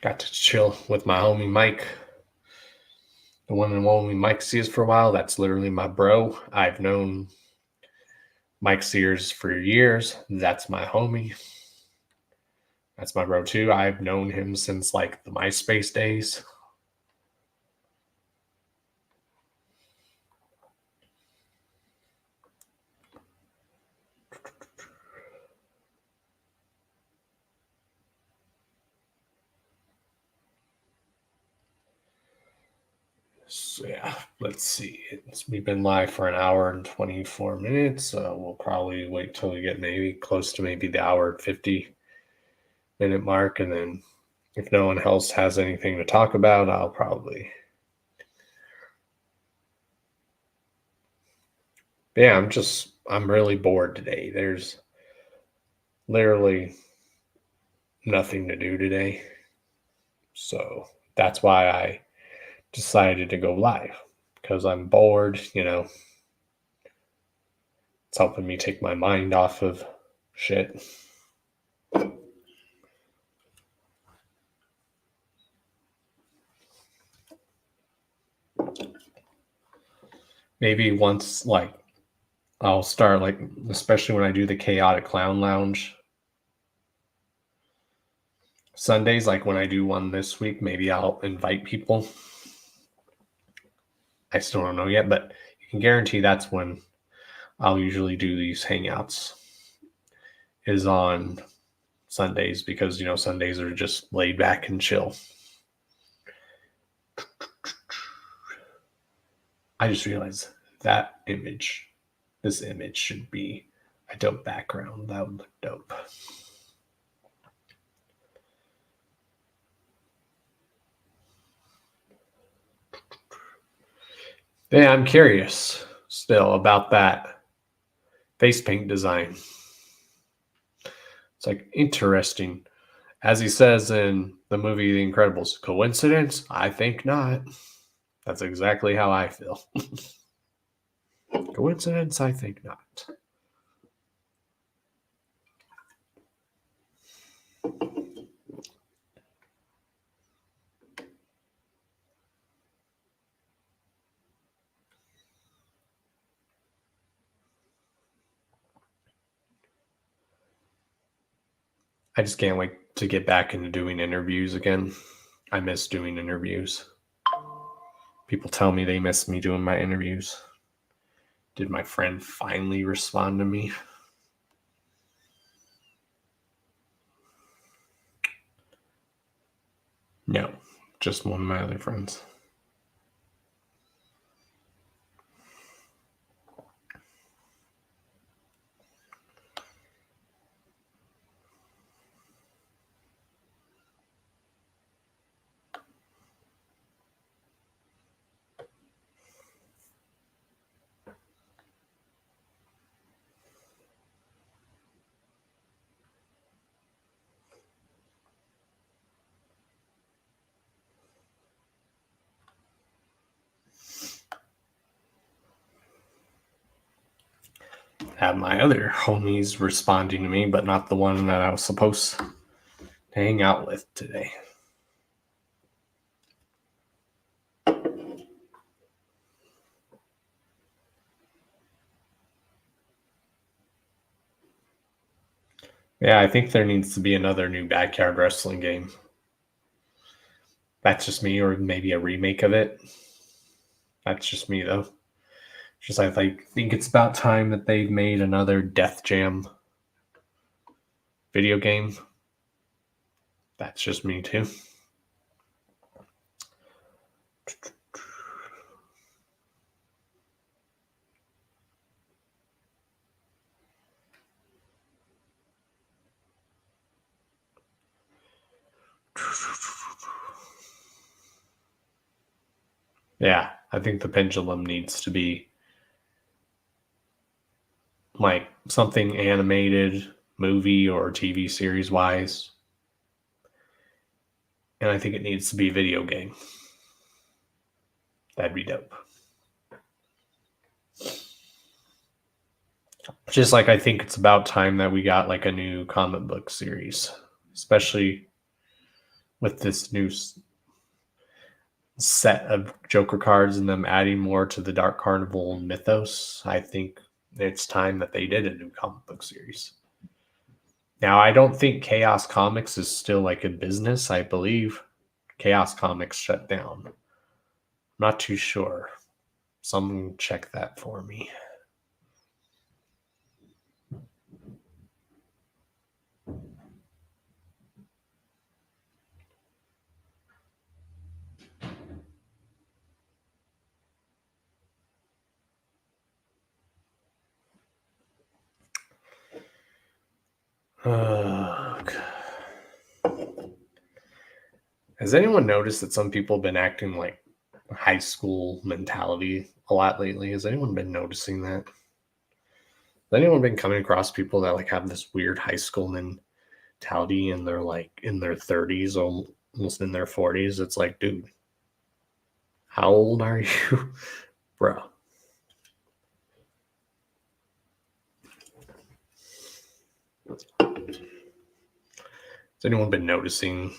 Got to chill with my homie Mike. The one and only Mike Sears for a while. That's literally my bro. I've known Mike Sears for years. That's my homie. That's my bro too. I've known him since like the MySpace days. So yeah, let's see. We've been live for an hour and 24 minutes. So we'll probably wait till we get maybe close to maybe the hour and 50-minute mark. And then if no one else has anything to talk about, I'll probably... But yeah, I'm really bored today. There's literally nothing to do today. So that's why I decided to go live, because I'm bored, you know. It's helping me take my mind off of shit. Maybe once, like, I'll start, like, especially when I do the Chaotic Clown Lounge Sundays, like when I do one this week, maybe I'll invite people. I still don't know yet, but you can guarantee that's when I'll usually do these hangouts, is on Sundays, because, you know, Sundays are just laid back and chill. I just realized that image, this image should be a dope background. That would look dope. Yeah, I'm curious still about that face paint design. It's like interesting. As he says in the movie The Incredibles, coincidence? I think not. That's exactly how I feel. Coincidence? I think not. I just can't wait to get back into doing interviews again. I miss doing interviews. People tell me they miss me doing my interviews. Did my friend finally respond to me? No, just one of my other friends. Have my other homies responding to me, but not the one that I was supposed to hang out with today. Yeah, I think there needs to be another new backyard wrestling game. That's just me, or maybe a remake of it. That's just me, though. Just I think it's about time that they've made another Death Jam video game. That's just me, too. Yeah, I think the pendulum needs to be like something animated, movie or TV series wise. And I think it needs to be a video game. That'd be dope. Just like I think it's about time that we got like a new comic book series, especially with this new set of Joker cards and them adding more to the Dark Carnival mythos. I think it's time that they did a new comic book series. Now, I don't think Chaos Comics is still like a business. I believe Chaos Comics shut down. I'm not too sure. Someone check that for me. Has anyone noticed that some people have been acting like high school mentality a lot lately? Has anyone been noticing that? Has anyone been coming across people that like have this weird high school mentality and they're like in their 30s, almost in their 40s? It's like, dude, how old are you, bro? Has anyone been noticing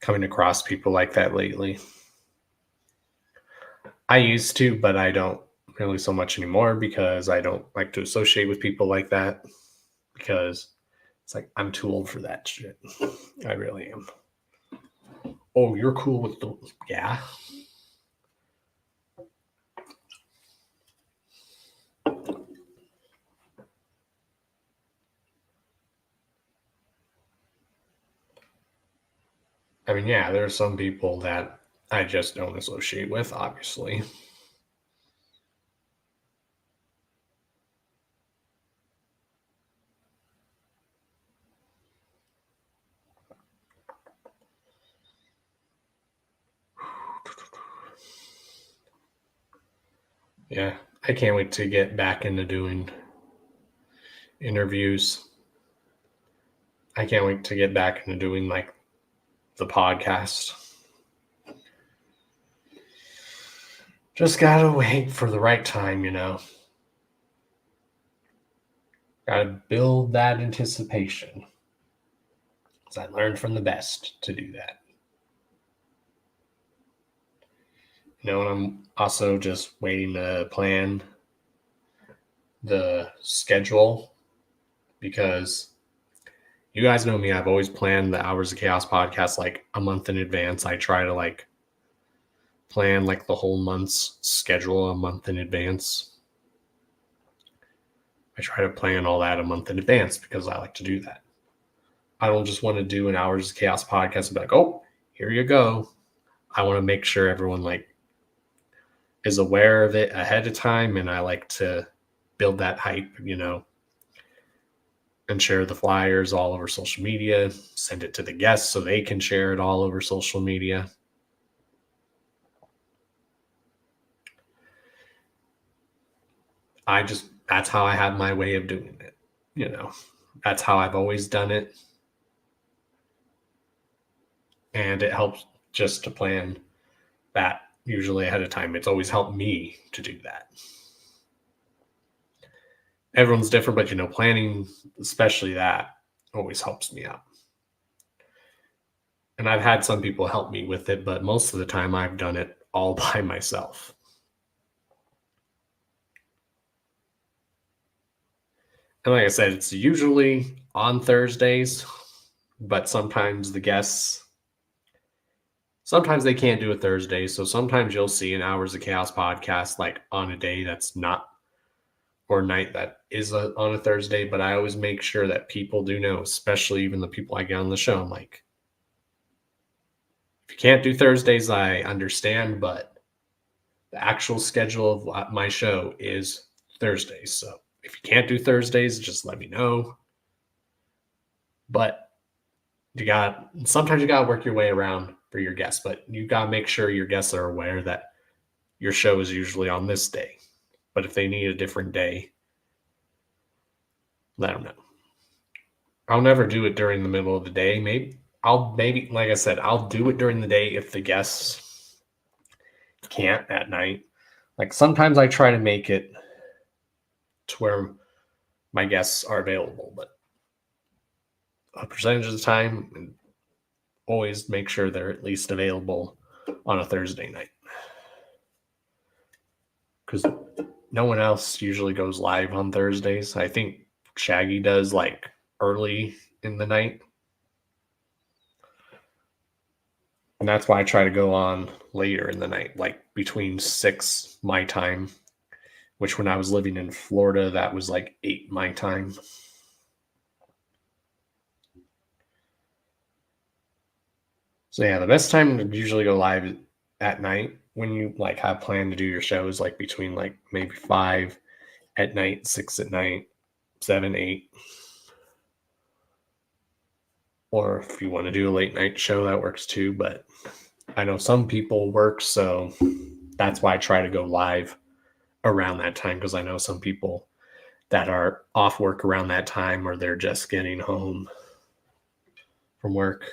coming across people like that lately? I used to, but I don't really so much anymore because I don't like to associate with people like that, because It's like, I'm too old for that shit. I really am. Oh, you're cool with the... Yeah. I mean, yeah, there are some people that I just don't associate with, obviously. Yeah, I can't wait to get back into doing interviews. I can't wait to get back into doing like the podcast. Just gotta wait for the right time, you know. Gotta build that anticipation. Because I learned from the best to do that. You know, and I'm also just waiting to plan the schedule because you guys know me. I've always planned the Hours of Chaos podcast like a month in advance. I try to like plan like the whole month's schedule a month in advance. I try to plan all that a month in advance because I like to do that. I don't just want to do an Hours of Chaos podcast and be like, oh, here you go. I want to make sure everyone like is aware of it ahead of time, and I like to build that hype, you know, and share the flyers all over social media, send it to the guests so they can share it all over social media. That's how I have my way of doing it. You know, that's how I've always done it. And it helps just to plan that usually ahead of time. It's always helped me to do that. Everyone's different, but you know, planning, especially that, always helps me out. And I've had some people help me with it, but most of the time I've done it all by myself. And like I said, it's usually on Thursdays, but sometimes the guests, sometimes they can't do a Thursday. So sometimes you'll see an Hours of Chaos podcast like on a day that's not, or night that is on a Thursday. But I always make sure that people do know, especially even the people I get on the show. I'm like, if you can't do Thursdays, I understand, but the actual schedule of my show is Thursdays. So if you can't do Thursdays, just let me know. But sometimes you got to work your way around for your guests, but you got to make sure your guests are aware that your show is usually on this day. But if they need a different day, let them know. I'll never do it during the middle of the day. Maybe, like I said, I'll do it during the day if the guests can't at night. Like sometimes I try to make it to where my guests are available, but a percentage of the time, and always make sure they're at least available on a Thursday night. Because no one else usually goes live on Thursdays. I think Shaggy does like early in the night. And that's why I try to go on later in the night, like between 6 my time, which when I was living in Florida, that was like 8 my time. So yeah, the best time to usually go live at night when you like have planned to do your shows, like between like maybe 5 at night, 6 at night, 7, 8. Or if you want to do a late night show, that works too. But I know some people work, so that's why I try to go live around that time, because I know some people that are off work around that time, or they're just getting home from work.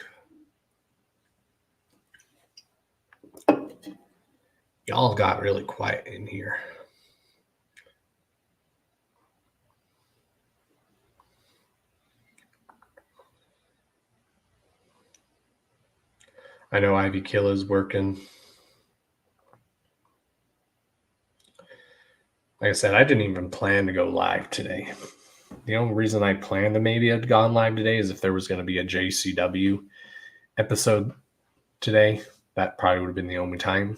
Y'all got really quiet in here. I know Ivy Kill is working. Like I said, I didn't even plan to go live today. The only reason I planned to maybe have gone live today is if there was going to be a JCW episode today. That probably would have been the only time.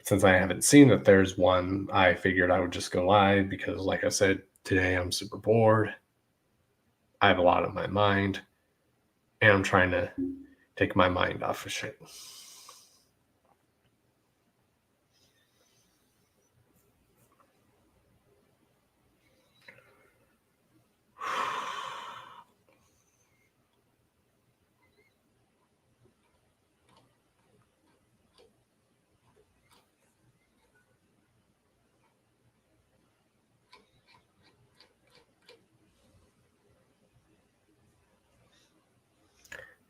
Since I haven't seen that there's one, I figured I would just go live because, like I said, today I'm super bored. I have a lot on my mind, and I'm trying to take my mind off of shit.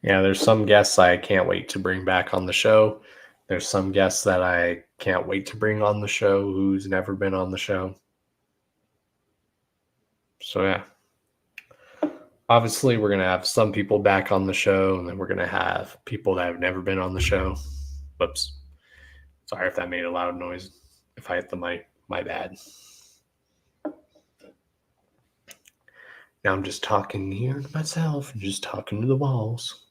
Yeah, there's some guests I can't wait to bring back on the show. There's some guests that I can't wait to bring on the show who's never been on the show. So, yeah. Obviously, we're going to have some people back on the show, and then we're going to have people that have never been on the show. Whoops. Sorry if that made a loud noise. If I hit the mic, my bad. Now I'm just talking here to myself and just talking to the walls.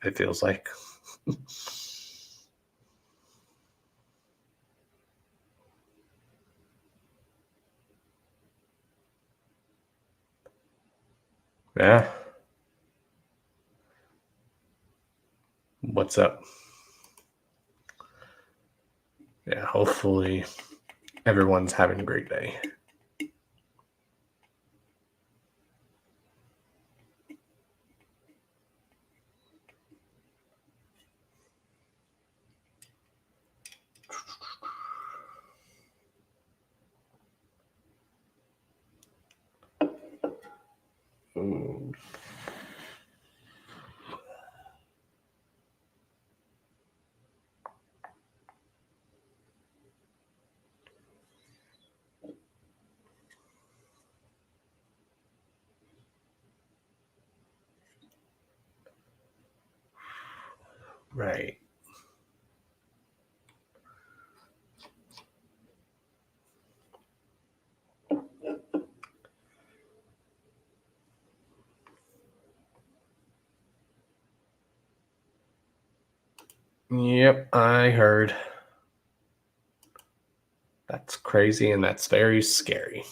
It feels like. Yeah. What's up? Yeah, hopefully everyone's having a great day. Ooh. Right. Yep, I heard. That's crazy and that's very scary.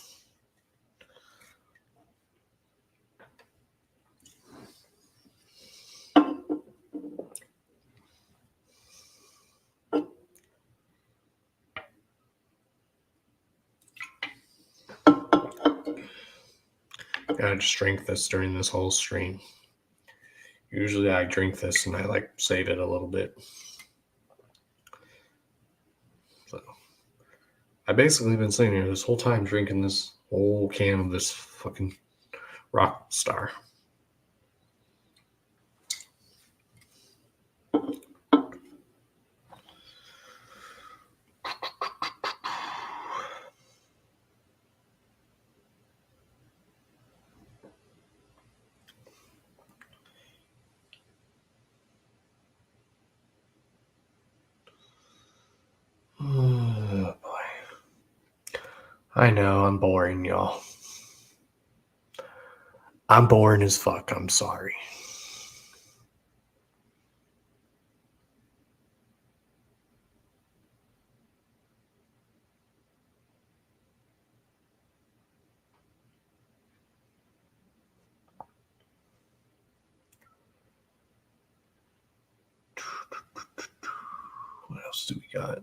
I just drink this during this whole stream. Usually I drink this and I like save it a little bit. So I basically been sitting here this whole time drinking this whole can of this fucking rock star. Oh boy. I know I'm boring, y'all. I'm boring as fuck. I'm sorry. What else do we got?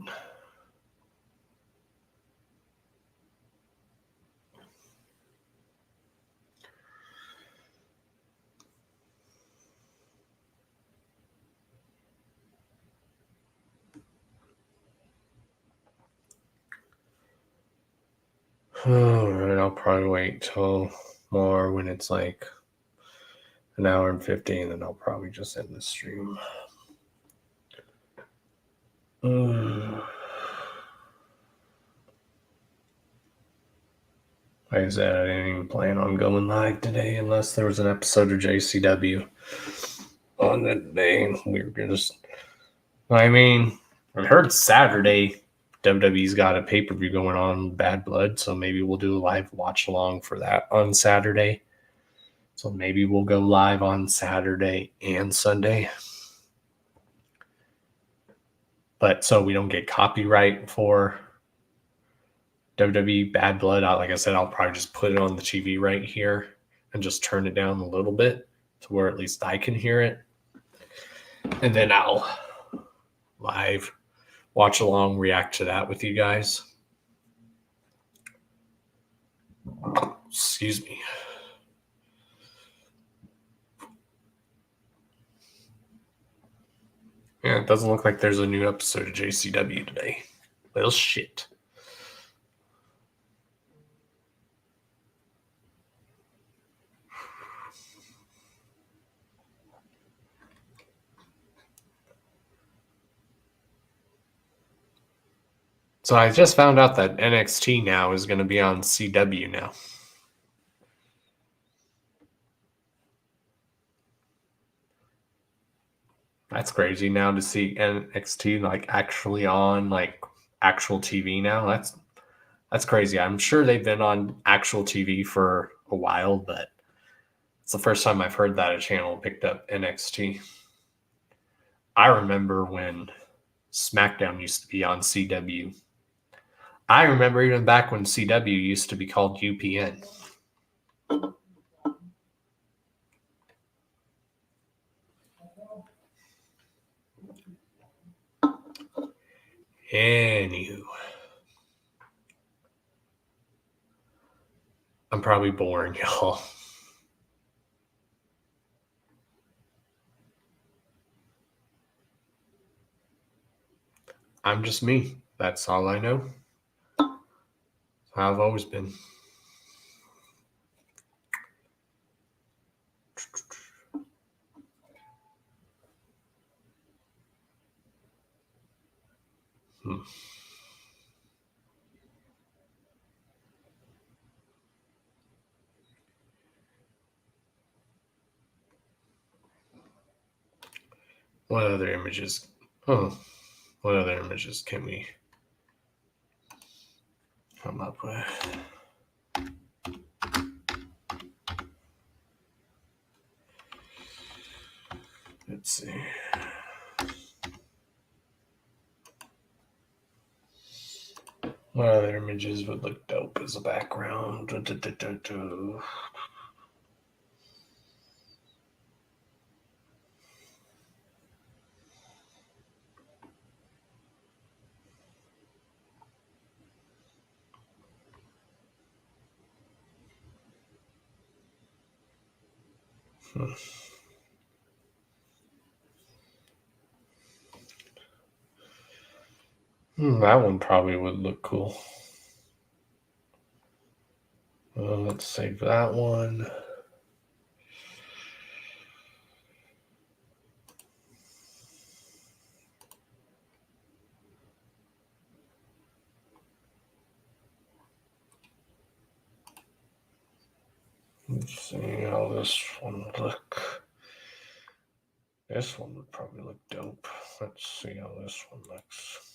Alright, I'll probably wait till more when it's like an hour and 15, and I'll probably just end the stream. Like I said, I didn't even plan on going live today unless there was an episode of JCW on that day. We were just, I mean, I heard Saturday WWE's got a pay-per-view going on, Bad Blood, so maybe we'll do a live watch along for that on Saturday. So maybe we'll go live on Saturday and Sunday. But so we don't get copyright for WWE Bad Blood, like I said, I'll probably just put it on the TV right here and just turn it down a little bit to where at least I can hear it. And then I'll live watch along, react to that with you guys. Excuse me. Yeah, it doesn't look like there's a new episode of JCW today. Well, shit. So I just found out that NXT now is going to be on CW now. That's crazy now to see NXT like actually on like actual TV now. That's crazy. I'm sure they've been on actual TV for a while, but it's the first time I've heard that a channel picked up NXT. I remember when SmackDown used to be on CW. I remember even back when CW used to be called UPN. Anywho. I'm probably boring, y'all. I'm just me. That's all I know. I've always been. What other images? Oh, what other images can we come up with? Let's see. What other images would look dope as a background? That one probably would look cool. Let's save that one. Let's see how this one would look. This one would probably look dope. Let's see how this one looks.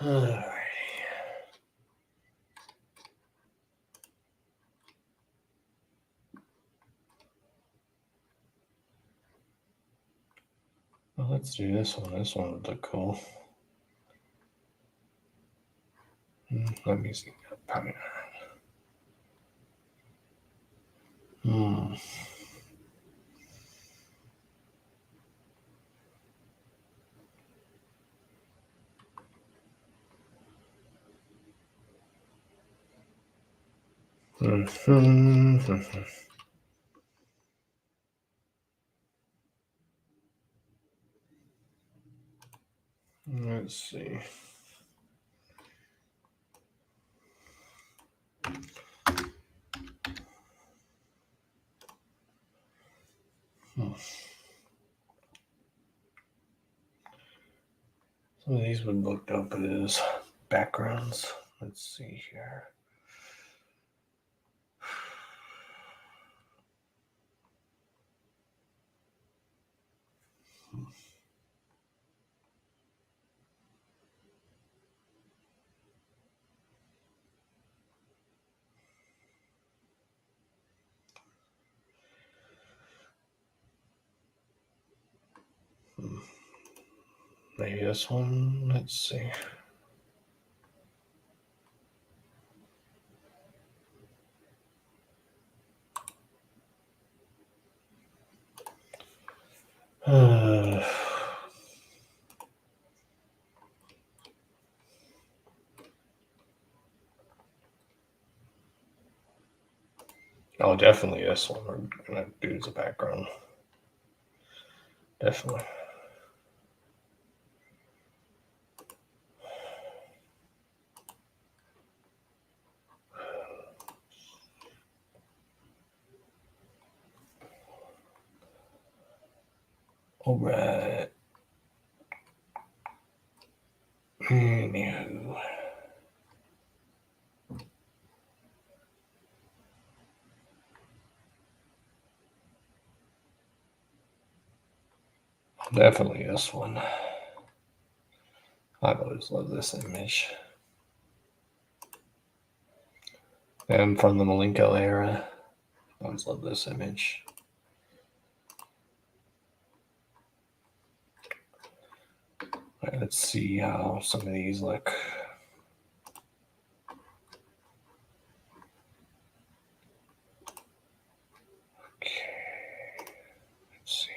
Alright. Well, let's do this one. This one would look cool. Let me see. Probably not. Let's see. Some of these would look up as backgrounds. Let's see here. Maybe this one. Let's see. Oh, definitely this one. We're gonna do as a background. Definitely. All right. Anywho. Definitely this one. I've always loved this image. And from the Malenko era, I always loved this image. All right, let's see how some of these look. Okay. Let's see.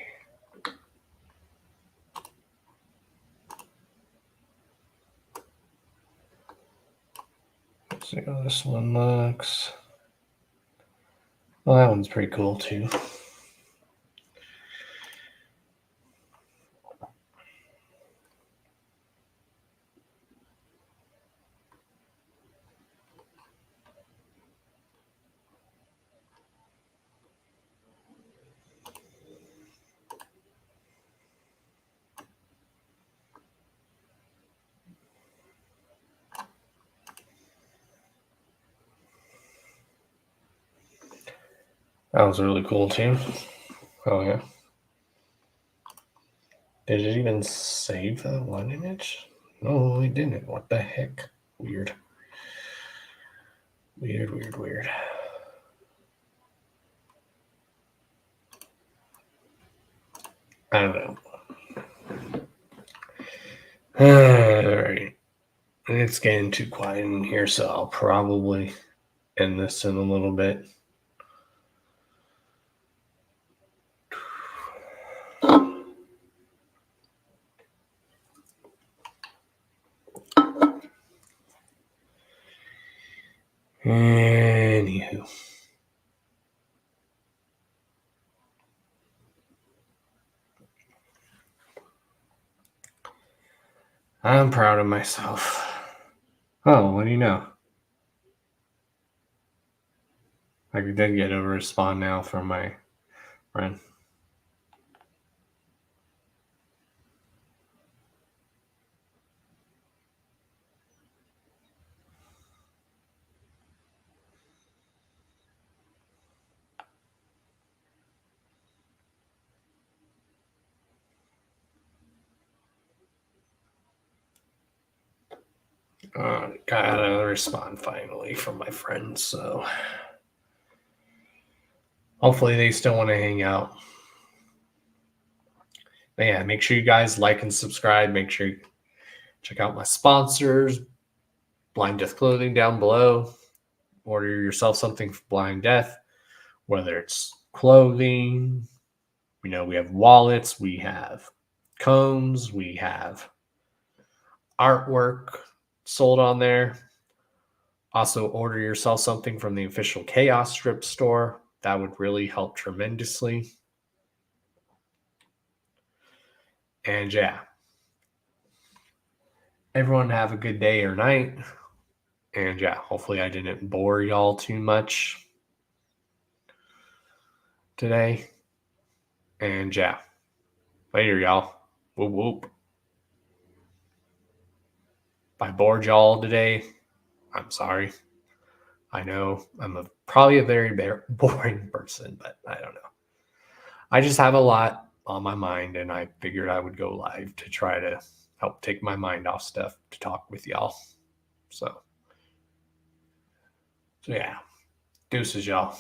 Let's see how this one looks. Well, that one's pretty cool too. That was really cool too. Oh yeah. Did it even save that one image? No, it didn't. What the heck? Weird. Weird. I don't know. Alright. It's getting too quiet in here, so I'll probably end this in a little bit. Anywho. I'm proud of myself. Oh, what do you know? I did get a response now from my friend. Got a response finally from my friends, so hopefully they still want to hang out. But yeah, make sure you guys like and subscribe. Make sure you check out my sponsors, Blind Death Clothing down below. Order yourself something for Blind Death, whether it's clothing. We have wallets, we have combs, we have artwork sold on there. Also, order yourself something from the official Chaos Strip store. That would really help tremendously. And yeah, everyone have a good day or night. And yeah, hopefully I didn't bore y'all too much today. And yeah, later, y'all. Whoop whoop. If I bored y'all today, I'm sorry. I know I'm probably a very boring person, but I don't know. I just have a lot on my mind, and I figured I would go live to try to help take my mind off stuff to talk with y'all. So yeah, deuces, y'all.